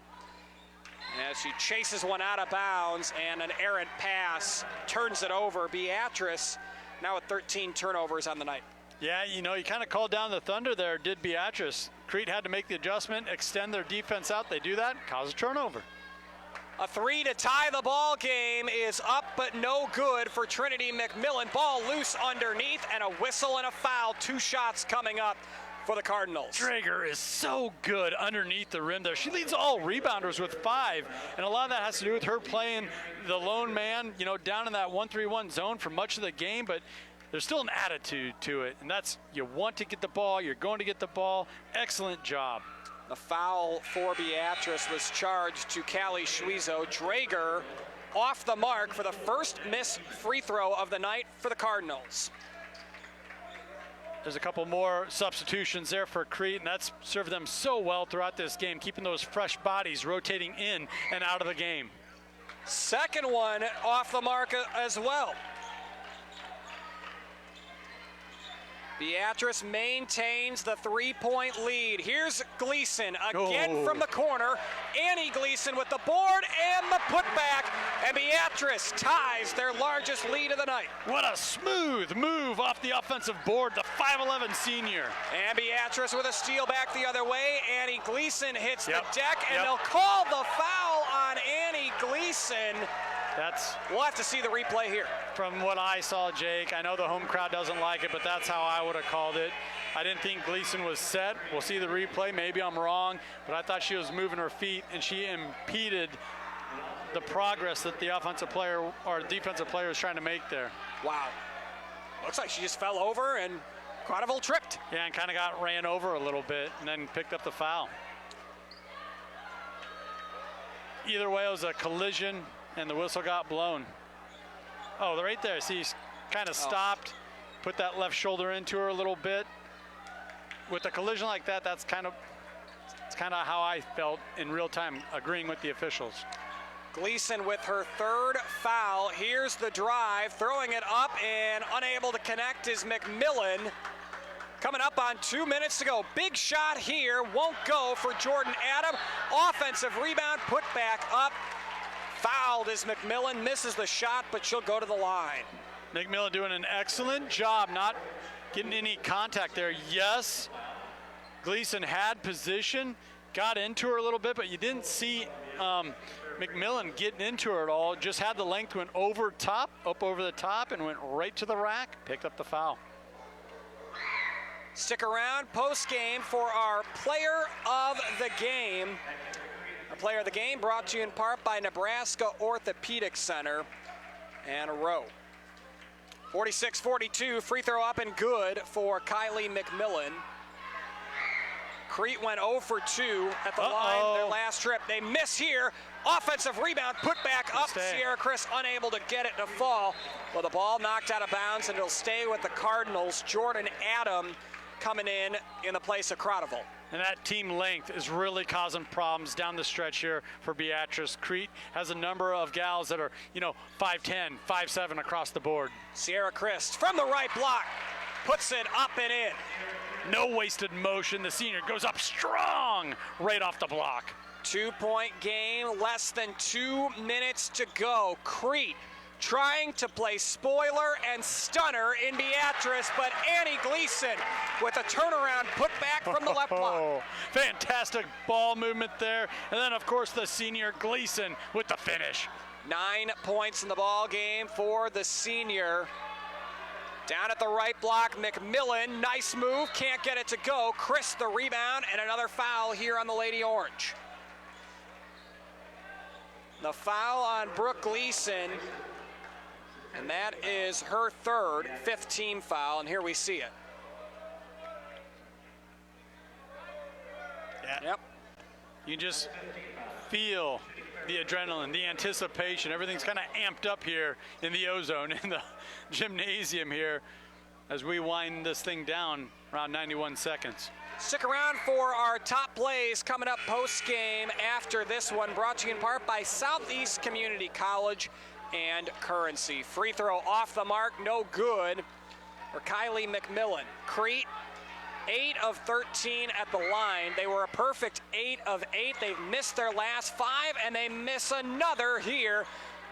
As she chases one out of bounds and an errant pass turns it over. Beatrice now with 13 turnovers on the night. Yeah, you kind of called down the thunder there, did Beatrice. Crete had to make the adjustment, extend their defense out. They do that, cause a turnover. A three to tie the ball game is up, but no good for Trinity McMillan. Ball loose underneath, and a whistle and a foul. 2 shots coming up for the Cardinals. Drager is so good underneath the rim there. She leads all rebounders with 5, and a lot of that has to do with her playing the lone man, down in that 1-3-1 zone for much of the game, but there's still an attitude to it, and that's you want to get the ball, you're going to get the ball. Excellent job. The foul for Beatrice was charged to Callie Schwiezo. Drager off the mark for the first missed free throw of the night for the Cardinals. There's a couple more substitutions there for Crete, and that's served them so well throughout this game, keeping those fresh bodies rotating in and out of the game. Second one off the mark as well. Beatrice maintains the three-point lead. Here's Gleason again from the corner. Annie Gleason with the board and the putback. And Beatrice ties their largest lead of the night. What a smooth move off the offensive board, the 5'11 senior. And Beatrice with a steal back the other way. Annie Gleason hits the deck, and they'll call the foul on Annie Gleason. We'll have to see the replay here. From what I saw, Jake, I know the home crowd doesn't like it, but that's how I would have called it. I didn't think Gleason was set. We'll see the replay. Maybe I'm wrong, but I thought she was moving her feet, and she impeded the progress that the offensive player or defensive player was trying to make there. Wow. Looks like she just fell over, and Cradaville tripped. Yeah, and kind of got ran over a little bit, and then picked up the foul. Either way, it was a collision, and the whistle got blown. Oh, right there. See, he's kind of stopped, put that left shoulder into her a little bit. With a collision like that, it's kind of how I felt in real time, agreeing with the officials. Gleason with her third foul. Here's the drive, throwing it up and unable to connect is McMillan. Coming up on 2 minutes to go. Big shot here, won't go for Jordan Adam. Offensive rebound, put back up. Fouled is McMillan, misses the shot, but she'll go to the line. McMillan doing an excellent job, not getting any contact there. Yes, Gleason had position, got into her a little bit, but you didn't see McMillan getting into her at all. Just had the length, went over top, up over the top, and went right to the rack, picked up the foul. Stick around post-game for our player of the game. Our player of the game brought to you in part by Nebraska Orthopedic Center and a row. 46-42, free throw up and good for Kylie McMillan. Crete went 0 for 2 at the line their last trip. They miss here. Offensive rebound, put back up. Sierra Chris unable to get it to fall. Well, the ball knocked out of bounds, and it'll stay with the Cardinals. Jordan Adam coming in the place of Cradaville. And that team length is really causing problems down the stretch here for Beatrice. Crete has a number of gals that are, 5'10", 5'7" across the board. Sierra Chris from the right block, puts it up and in. No wasted motion. The senior goes up strong right off the block. 2-point game, less than 2 minutes to go. Crete trying to play spoiler and stunner in Beatrice, but Annie Gleason with a turnaround put back from the left block. Fantastic ball movement there. And then, of course, the senior Gleason with the finish. 9 points in the ball game for the senior. Down at the right block, McMillan, nice move, can't get it to go. Chris the rebound, and another foul here on the Lady Orange. The foul on Brooke Gleason, and that is her third, 5th team foul, and here we see it. Yeah. Yep. You just feel the adrenaline, the anticipation. Everything's kind of amped up here in the ozone, in the gymnasium here, as we wind this thing down around 91 seconds. Stick around for our top plays coming up post-game after this one, brought to you in part by Southeast Community College and Currency. Free throw off the mark, no good for Kylie McMillan. Crete, 8 of 13 at the line. They were a perfect 8 of 8. They've missed their last 5, and they miss another here.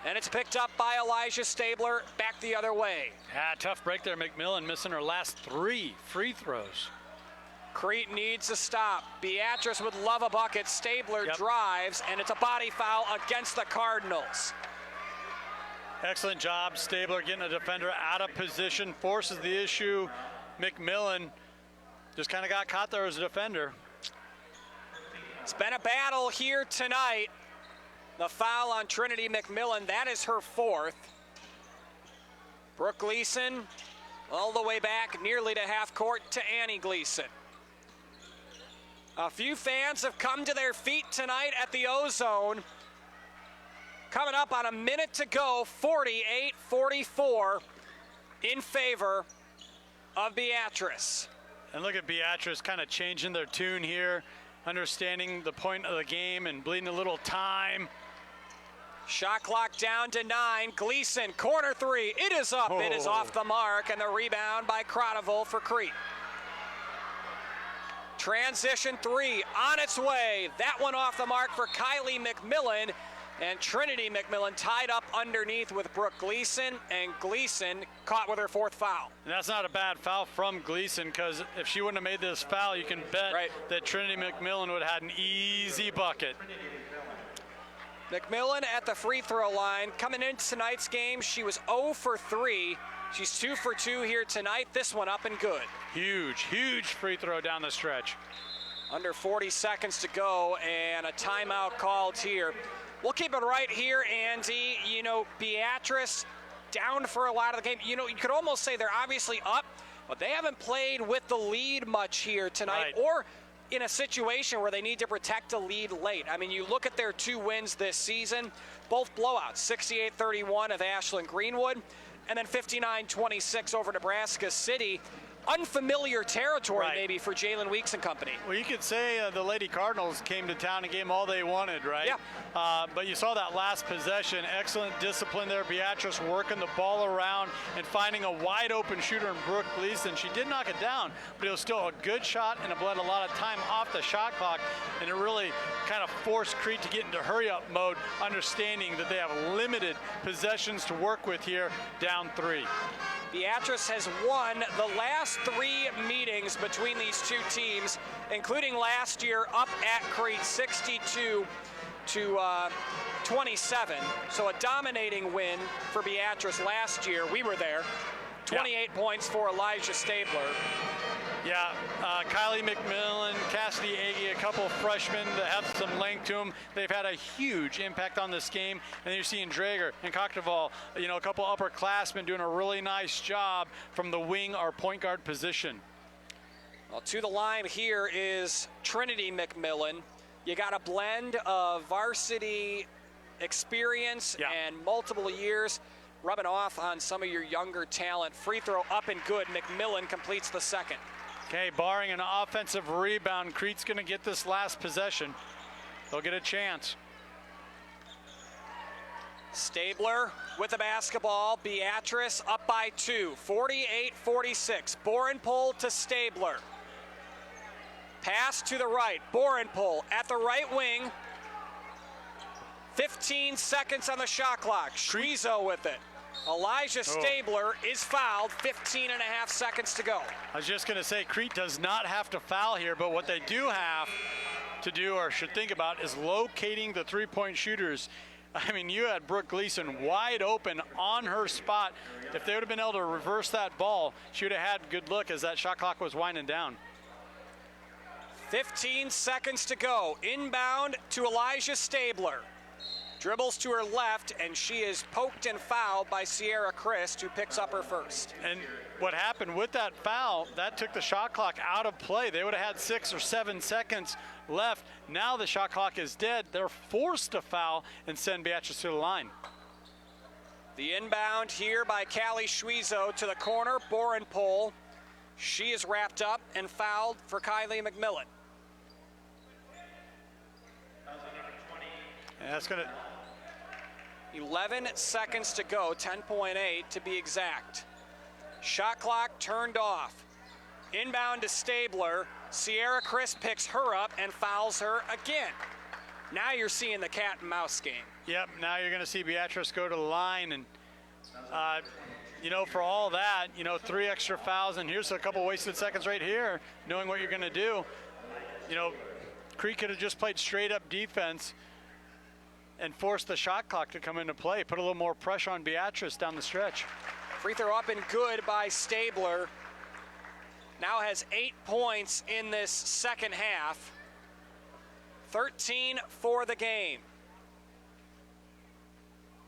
And it's picked up by Elijah Stabler back the other way. Yeah, tough break there. McMillan missing her last 3 free throws. Crete needs to stop. Beatrice would love a bucket. Stabler drives, and it's a body foul against the Cardinals. Excellent job. Stabler getting a defender out of position, forces the issue. McMillan just kind of got caught there as a defender. It's been a battle here tonight. The foul on Trinity McMillan, that is her 4th. Brooke Gleason All the way back nearly to half court to Annie Gleason. A few fans have come to their feet tonight at the O-Zone. Coming up on a minute to go, 48-44 in favor of Beatrice. And look at Beatrice kind of changing their tune here, understanding the point of the game and bleeding a little time. Shot clock down to 9. Gleason, corner three. It is up. It is off the mark, and the rebound by Croteville for Crete. Transition three on its way. That one off the mark for Kylie McMillan. And Trinity McMillan tied up underneath with Brooke Gleason, and Gleason caught with her 4th foul. And that's not a bad foul from Gleason, because if she wouldn't have made this foul, you can bet that Trinity McMillan would have had an easy bucket. McMillan at the free throw line. Coming into tonight's game, she was 0 for 3. She's 2 for 2 here tonight. This one up and good. Huge free throw down the stretch. Under 40 seconds to go, and a timeout called here. We'll keep it right here, Andy. You know, Beatrice down for a lot of the game. You know, you could almost say they're obviously up, but they haven't played with the lead much here tonight, or in a situation where they need to protect a lead late. I mean, you look at their 2 wins this season, both blowouts, 68-31 of Ashland Greenwood, and then 59-26 over Nebraska City. Unfamiliar territory maybe for Jalen Weeks and company. Well, you could say the Lady Cardinals came to town and gave them all they wanted, right? Yeah. But you saw that last possession. Excellent discipline there. Beatrice working the ball around and finding a wide open shooter in Brooke Gleason. She did knock it down, but it was still a good shot, and it bled a lot of time off the shot clock, and it really kind of forced Crete to get into hurry-up mode, understanding that they have limited possessions to work with here, down 3. Beatrice has won the last 3 meetings between these 2 teams, including last year up at Crete, 62-27. So a dominating win for Beatrice last year. We were there. 28 points for Elijah Stabler. Yeah, Kylie McMillan, Cassidy Agee, a couple of freshmen that have some length to them. They've had a huge impact on this game. And then you're seeing Drager and Cockteval, you know, a couple upperclassmen doing a really nice job from the wing or point guard position. Well, to the line here is Trinity McMillan. You got a blend of varsity experience and multiple years rubbing off on some of your younger talent. Free throw up and good. McMillan completes the second. Okay, barring an offensive rebound, Crete's going to get this last possession. They'll get a chance. Stabler with the basketball. Beatrice up by 2, 48-46. Borenpole to Stabler. Pass to the right. Borenpole at the right wing. 15 seconds on the shot clock. Schwiezo with it. Elijah Stabler is fouled, 15 and a half seconds to go. I was just going to say, Crete does not have to foul here, but what they do have to do, or should think about, is locating the three-point shooters. I mean, you had Brooke Gleason wide open on her spot. If they would have been able to reverse that ball, she would have had good look as that shot clock was winding down. 15 seconds to go. Inbound to Elijah Stabler. Dribbles to her left, and she is poked and fouled by Sierra Christ, who picks up her first. And what happened with that foul, that took the shot clock out of play. They would have had 6 or 7 seconds left. Now the shot clock is dead. They're forced to foul and send Beatrice to the line. The inbound here by Callie Schwiezo to the corner. Borenpole. She is wrapped up and fouled for Kylie McMillan. And that's going to... 11 seconds to go, 10.8 to be exact. Shot clock turned off. Inbound to Stabler. Sierra Christ picks her up and fouls her again. Now you're seeing the cat and mouse game. Yep, now you're going to see Beatrice go to the line. And, you know, for all that, you know, 3 extra fouls. And here's a couple wasted seconds right here, knowing what you're going to do. You know, Crete could have just played straight up defense and force the shot clock to come into play, put a little more pressure on Beatrice down the stretch. Free throw up and good by Stabler. Now has 8 points in this second half. 13 for the game.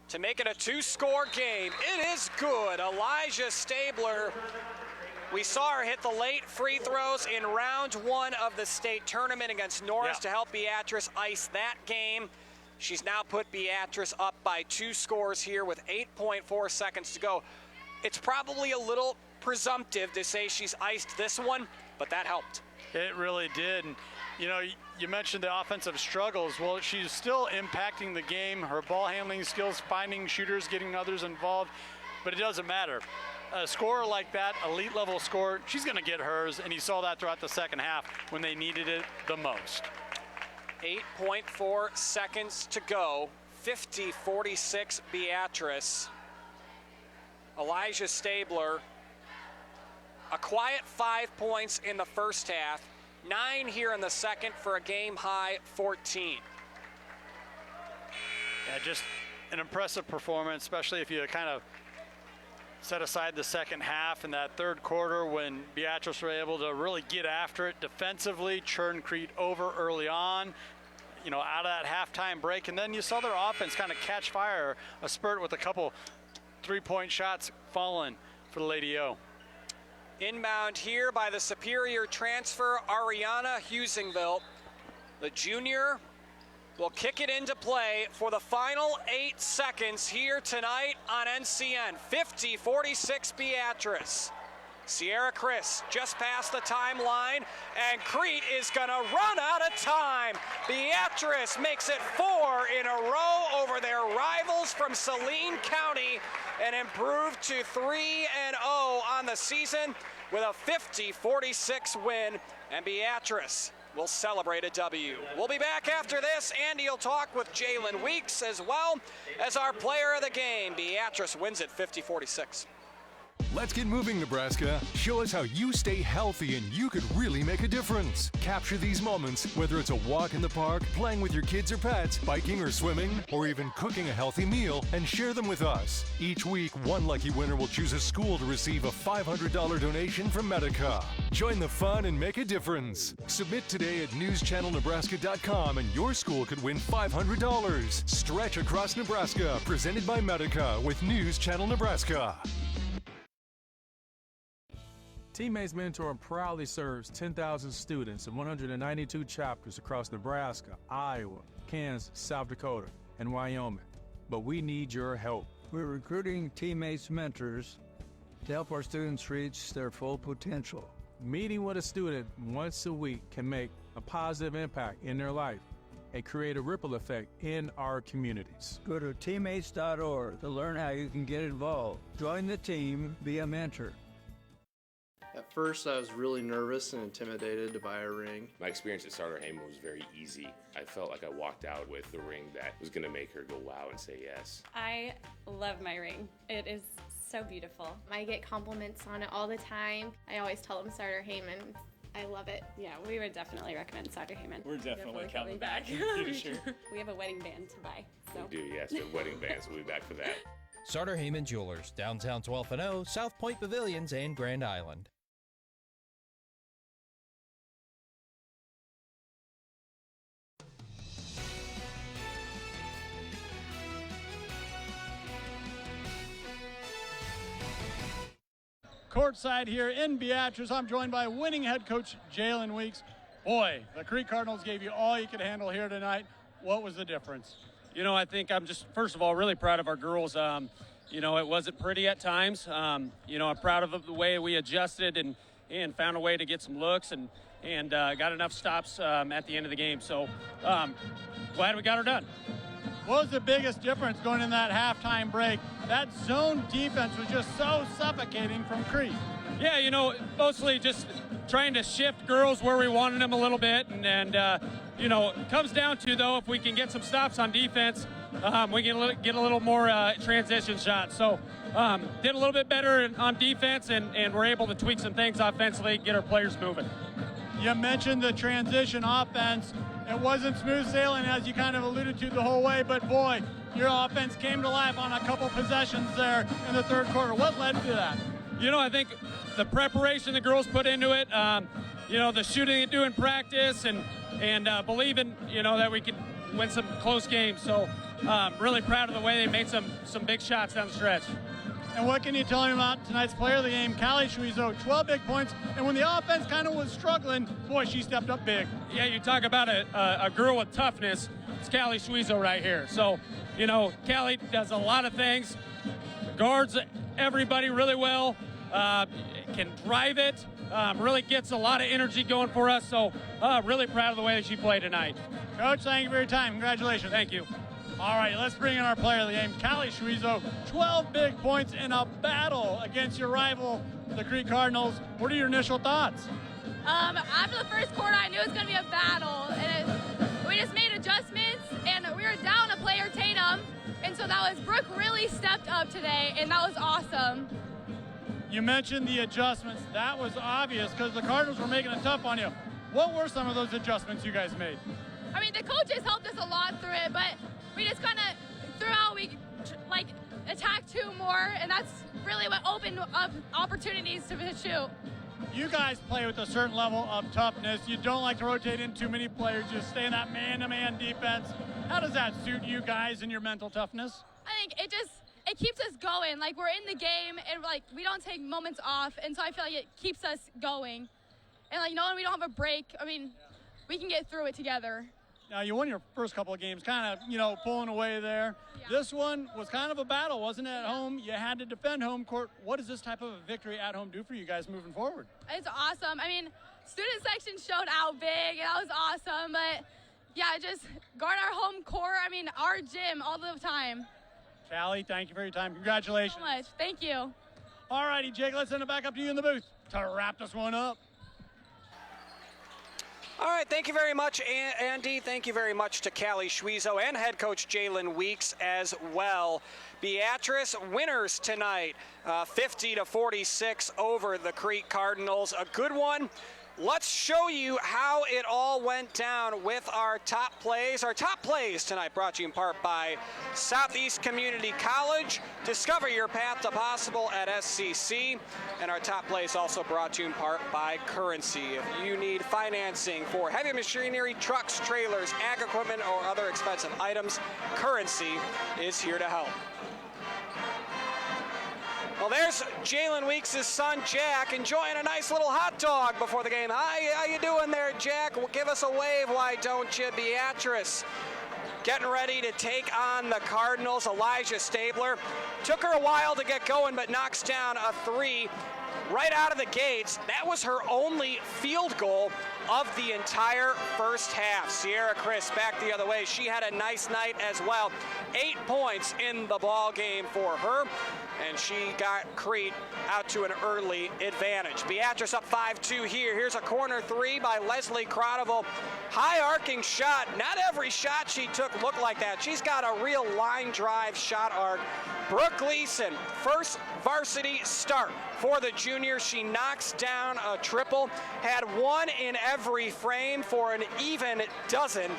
to make it a 2-score game. It is good. Elijah Stabler, we saw her hit the late free throws in round 1 of the state tournament against Norris to help Beatrice ice that game. She's now put Beatrice up by 2 scores here with 8.4 seconds to go. It's probably a little presumptive to say she's iced this one, but that helped. It really did. And, you know, you mentioned the offensive struggles. Well, she's still impacting the game. Her ball handling skills, finding shooters, getting others involved, but it doesn't matter. A scorer like that, elite level scorer, she's going to get hers, and you saw that throughout the second half when they needed it the most. 8.4 seconds to go. 50-46 Beatrice. Elijah Stabler, a quiet 5 points in the first half, 9 here in the second for a game high 14. Yeah, just an impressive performance, especially if you kind of set aside the second half and that third quarter when Beatrice were able to really get after it defensively, churn Crete over early on, you know, out of that halftime break. And then you saw their offense kind of catch fire, a spurt with a couple three-point shots falling for the Lady O. Inbound here by the Superior transfer, Ariana Husingville. The junior will kick it into play for the final 8 seconds here tonight on NCN. 50-46 Beatrice. Sierra Chris just past the timeline, and Crete is gonna run out of time. Beatrice makes it 4 in a row over their rivals from Saline County and improved to 3-0 on the season with a 50-46 win, and Beatrice will celebrate a W. We'll be back after this. Andy will talk with Jalen Weeks as well as our player of the game. Beatrice wins it 50-46. Let's get moving, Nebraska. Show us how you stay healthy and you could really make a difference. Capture these moments, whether it's a walk in the park, playing with your kids or pets, biking or swimming, or even cooking a healthy meal, and share them with us. Each week, one lucky winner will choose a school to receive a $500 donation from Medica. Join the fun and make a difference. Submit today at newschannelnebraska.com and your school could win $500. Stretch Across Nebraska, presented by Medica with News Channel Nebraska. Teammates Mentor proudly serves 10,000 students in 192 chapters across Nebraska, Iowa, Kansas, South Dakota, and Wyoming. But we need your help. We're recruiting Teammates Mentors to help our students reach their full potential. Meeting with a student once a week can make a positive impact in their life and create a ripple effect in our communities. Go to teammates.org to learn how you can get involved. Join the team, be a mentor. At first, I was really nervous and intimidated to buy a ring. My experience at Starter Heyman was very easy. I felt like I walked out with the ring that was going to make her go wow and say yes. I love my ring. It is so beautiful. I get compliments on it all the time. I always tell them Starter Heyman. I love it. Yeah, we would definitely recommend Starter Heyman. We're definitely coming back. Sure. We have a wedding band to buy. So. We do, yes. We have wedding bands. We'll be back for that. Starter Heyman Jewelers, downtown 12th and O, South Point Pavilions, and Grand Island. Courtside here in Beatrice, I'm joined by winning head coach Jalen Weeks. Boy, the Crete Cardinals gave you all you could handle here tonight. What was the difference? You know, I think I'm just, first of all, really proud of our girls. You know, it wasn't pretty at times. You know, I'm proud of the way we adjusted and found a way to get some looks and got enough stops at the end of the game. So glad we got her done. What was the biggest difference going in that halftime break? That zone defense was just so suffocating from Crete. Yeah, you know, mostly just trying to shift girls where we wanted them a little bit. And you know, it comes down to, though, if we can get some stops on defense, we can get a little more transition shots. So did a little bit better on defense, and we're able to tweak some things offensively, get our players moving. You mentioned the transition offense. It wasn't smooth sailing, as you kind of alluded to the whole way, but boy, your offense came to life on a couple possessions there in the third quarter. What led to that? You know, I think the preparation the girls put into it, you know, the shooting they do in practice and believing, you know, that we can win some close games. So Really proud of the way they made some big shots down the stretch. And what can you tell me about tonight's player of the game, Callie Schwezo, 12 big points, and when the offense kind of was struggling, boy, she stepped up big. Yeah, you talk about a girl with toughness, it's Callie Schwezo right here. So, you know, Callie does a lot of things, guards everybody really well, can drive it, really gets a lot of energy going for us, so really proud of the way that she played tonight. Coach, thank you for your time. Congratulations. Thank you. All right, let's bring in our player of the game, Callie Schwezo. 12 big points in a battle against your rival, the Crete Cardinals. What are your initial thoughts? After the first quarter, I knew it was going to be a battle. And we just made adjustments, and we were down a player, Tatum. And so that was, Brooke really stepped up today, and that was awesome. You mentioned the adjustments. That was obvious because the Cardinals were making it tough on you. What were some of those adjustments you guys made? I mean, the coaches helped us a lot through it, but we just kind of threw out, we attacked two more, and that's really what opened up opportunities to shoot. You guys play with a certain level of toughness. You don't like to rotate in too many players. You stay in that man-to-man defense. How does that suit you guys and your mental toughness? I think it keeps us going. Like, we're in the game, and we don't take moments off, and so I feel like it keeps us going. And when we don't have a break, I mean, we can get through it together. Now, you won your first couple of games kind of, pulling away there. Yeah. This one was kind of a battle, wasn't it, at home? You had to defend home court. What does this type of a victory at home do for you guys moving forward? It's awesome. I mean, student section showed out big, and that was awesome. But, yeah, just guard our home court. I mean, our gym all the time. Callie, thank you for your time. Congratulations. Thank you so much. Thank you. All righty, Jake, let's send it back up to you in the booth to wrap this one up. All right, thank you very much, Andy. Thank you very much to Callie Schwezo and head coach Jalen Weeks as well. Beatrice winners tonight, 50-46 over the Crete Cardinals. A good one. Let's show you how it all went down with our top plays. Our top plays tonight brought to you in part by Southeast Community College. Discover your path to possible at SCC. And our top plays also brought to you in part by Currency. If you need financing for heavy machinery, trucks, trailers, ag equipment, or other expensive items, Currency is here to help. Well, there's Jalen Weeks' son, Jack, enjoying a nice little hot dog before the game. Hi, how you doing there, Jack? Well, give us a wave, why don't you? Beatrice getting ready to take on the Cardinals. Elijah Stabler. Took her a while to get going, but knocks down a three right out of the gates. That was her only field goal of the entire first half. Sierra Chris back the other way. She had a nice night as well. 8 points in the ball game for her, and she got Crete out to an early advantage. Beatrice up 5-2 here. Here's a corner three by Leslie Crottival. High arcing shot. Not every shot she took looked like that. She's got a real line drive shot arc. Brooke Gleason, first varsity start for the junior. She knocks down a triple. Had one in every frame for an even dozen.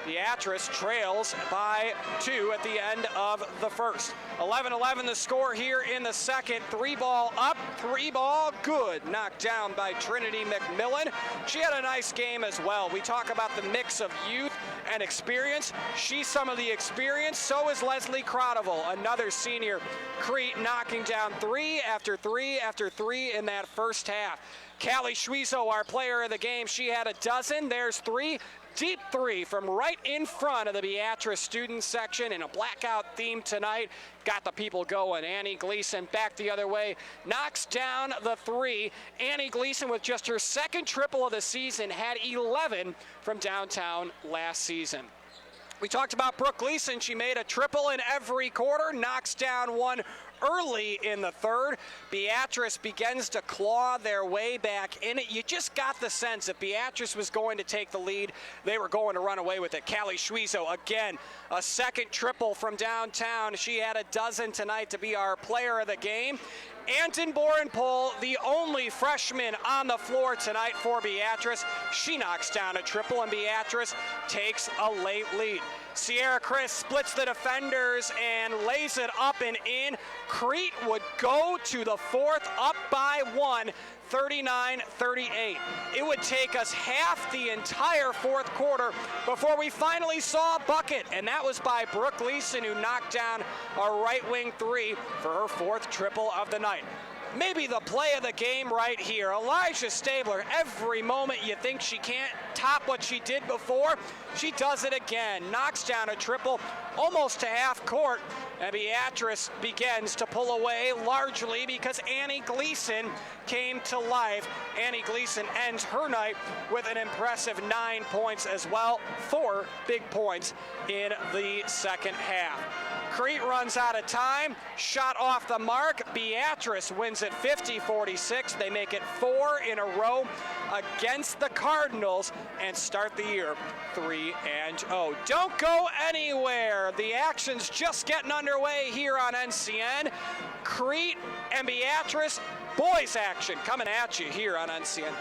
Beatrice trails by 2 at the end of the first. 11-11 the score here in the second. 3-ball up, 3-ball good. Knocked down by Trinity McMillan. She had a nice game as well. We talk about the mix of youth and experience. She's some of the experience. So is Leslie Crottival, another senior. Crete knocking down 3 after 3 after 3 in that first half. Callie Schwezo, our player of the game, she had a dozen. There's 3. Deep 3 from right in front of the Beatrice student section in a blackout theme tonight. Got the people going. Annie Gleason back the other way. Knocks down the 3. Annie Gleason with just her second triple of the season. Had 11 from downtown last season. We talked about Brooke Gleason. She made a triple in every quarter. Knocks down one early in the third. Beatrice begins to claw their way back in it. You just got the sense that Beatrice was going to take the lead. They were going to run away with it. Callie Schwezo, again, a second triple from downtown. She had a dozen tonight to be our player of the game. Anton Borenpol, the only freshman on the floor tonight for Beatrice. She knocks down a triple, and Beatrice takes a late lead. Sierra Chris splits the defenders and lays it up and in. Crete would go to the fourth, up by 1. 39-38. It would take us half the entire fourth quarter before we finally saw a bucket, and that was by Brooke Leeson, who knocked down a right wing three for her fourth triple of the night. Maybe the play of the game right here. Elijah Stabler, every moment you think she can't top what she did before, she does it again. Knocks down a triple almost to half court, and Beatrice begins to pull away largely because Annie Gleason came to life. Annie Gleason ends her night with an impressive 9 points as well. 4 big points in the second half. Crete runs out of time, shot off the mark. Beatrice wins it 50-46. They make it 4 in a row against the Cardinals and start the year 3-0. Don't go anywhere. The action's just getting underway here on NCN. Crete and Beatrice, boys action coming at you here on NCN.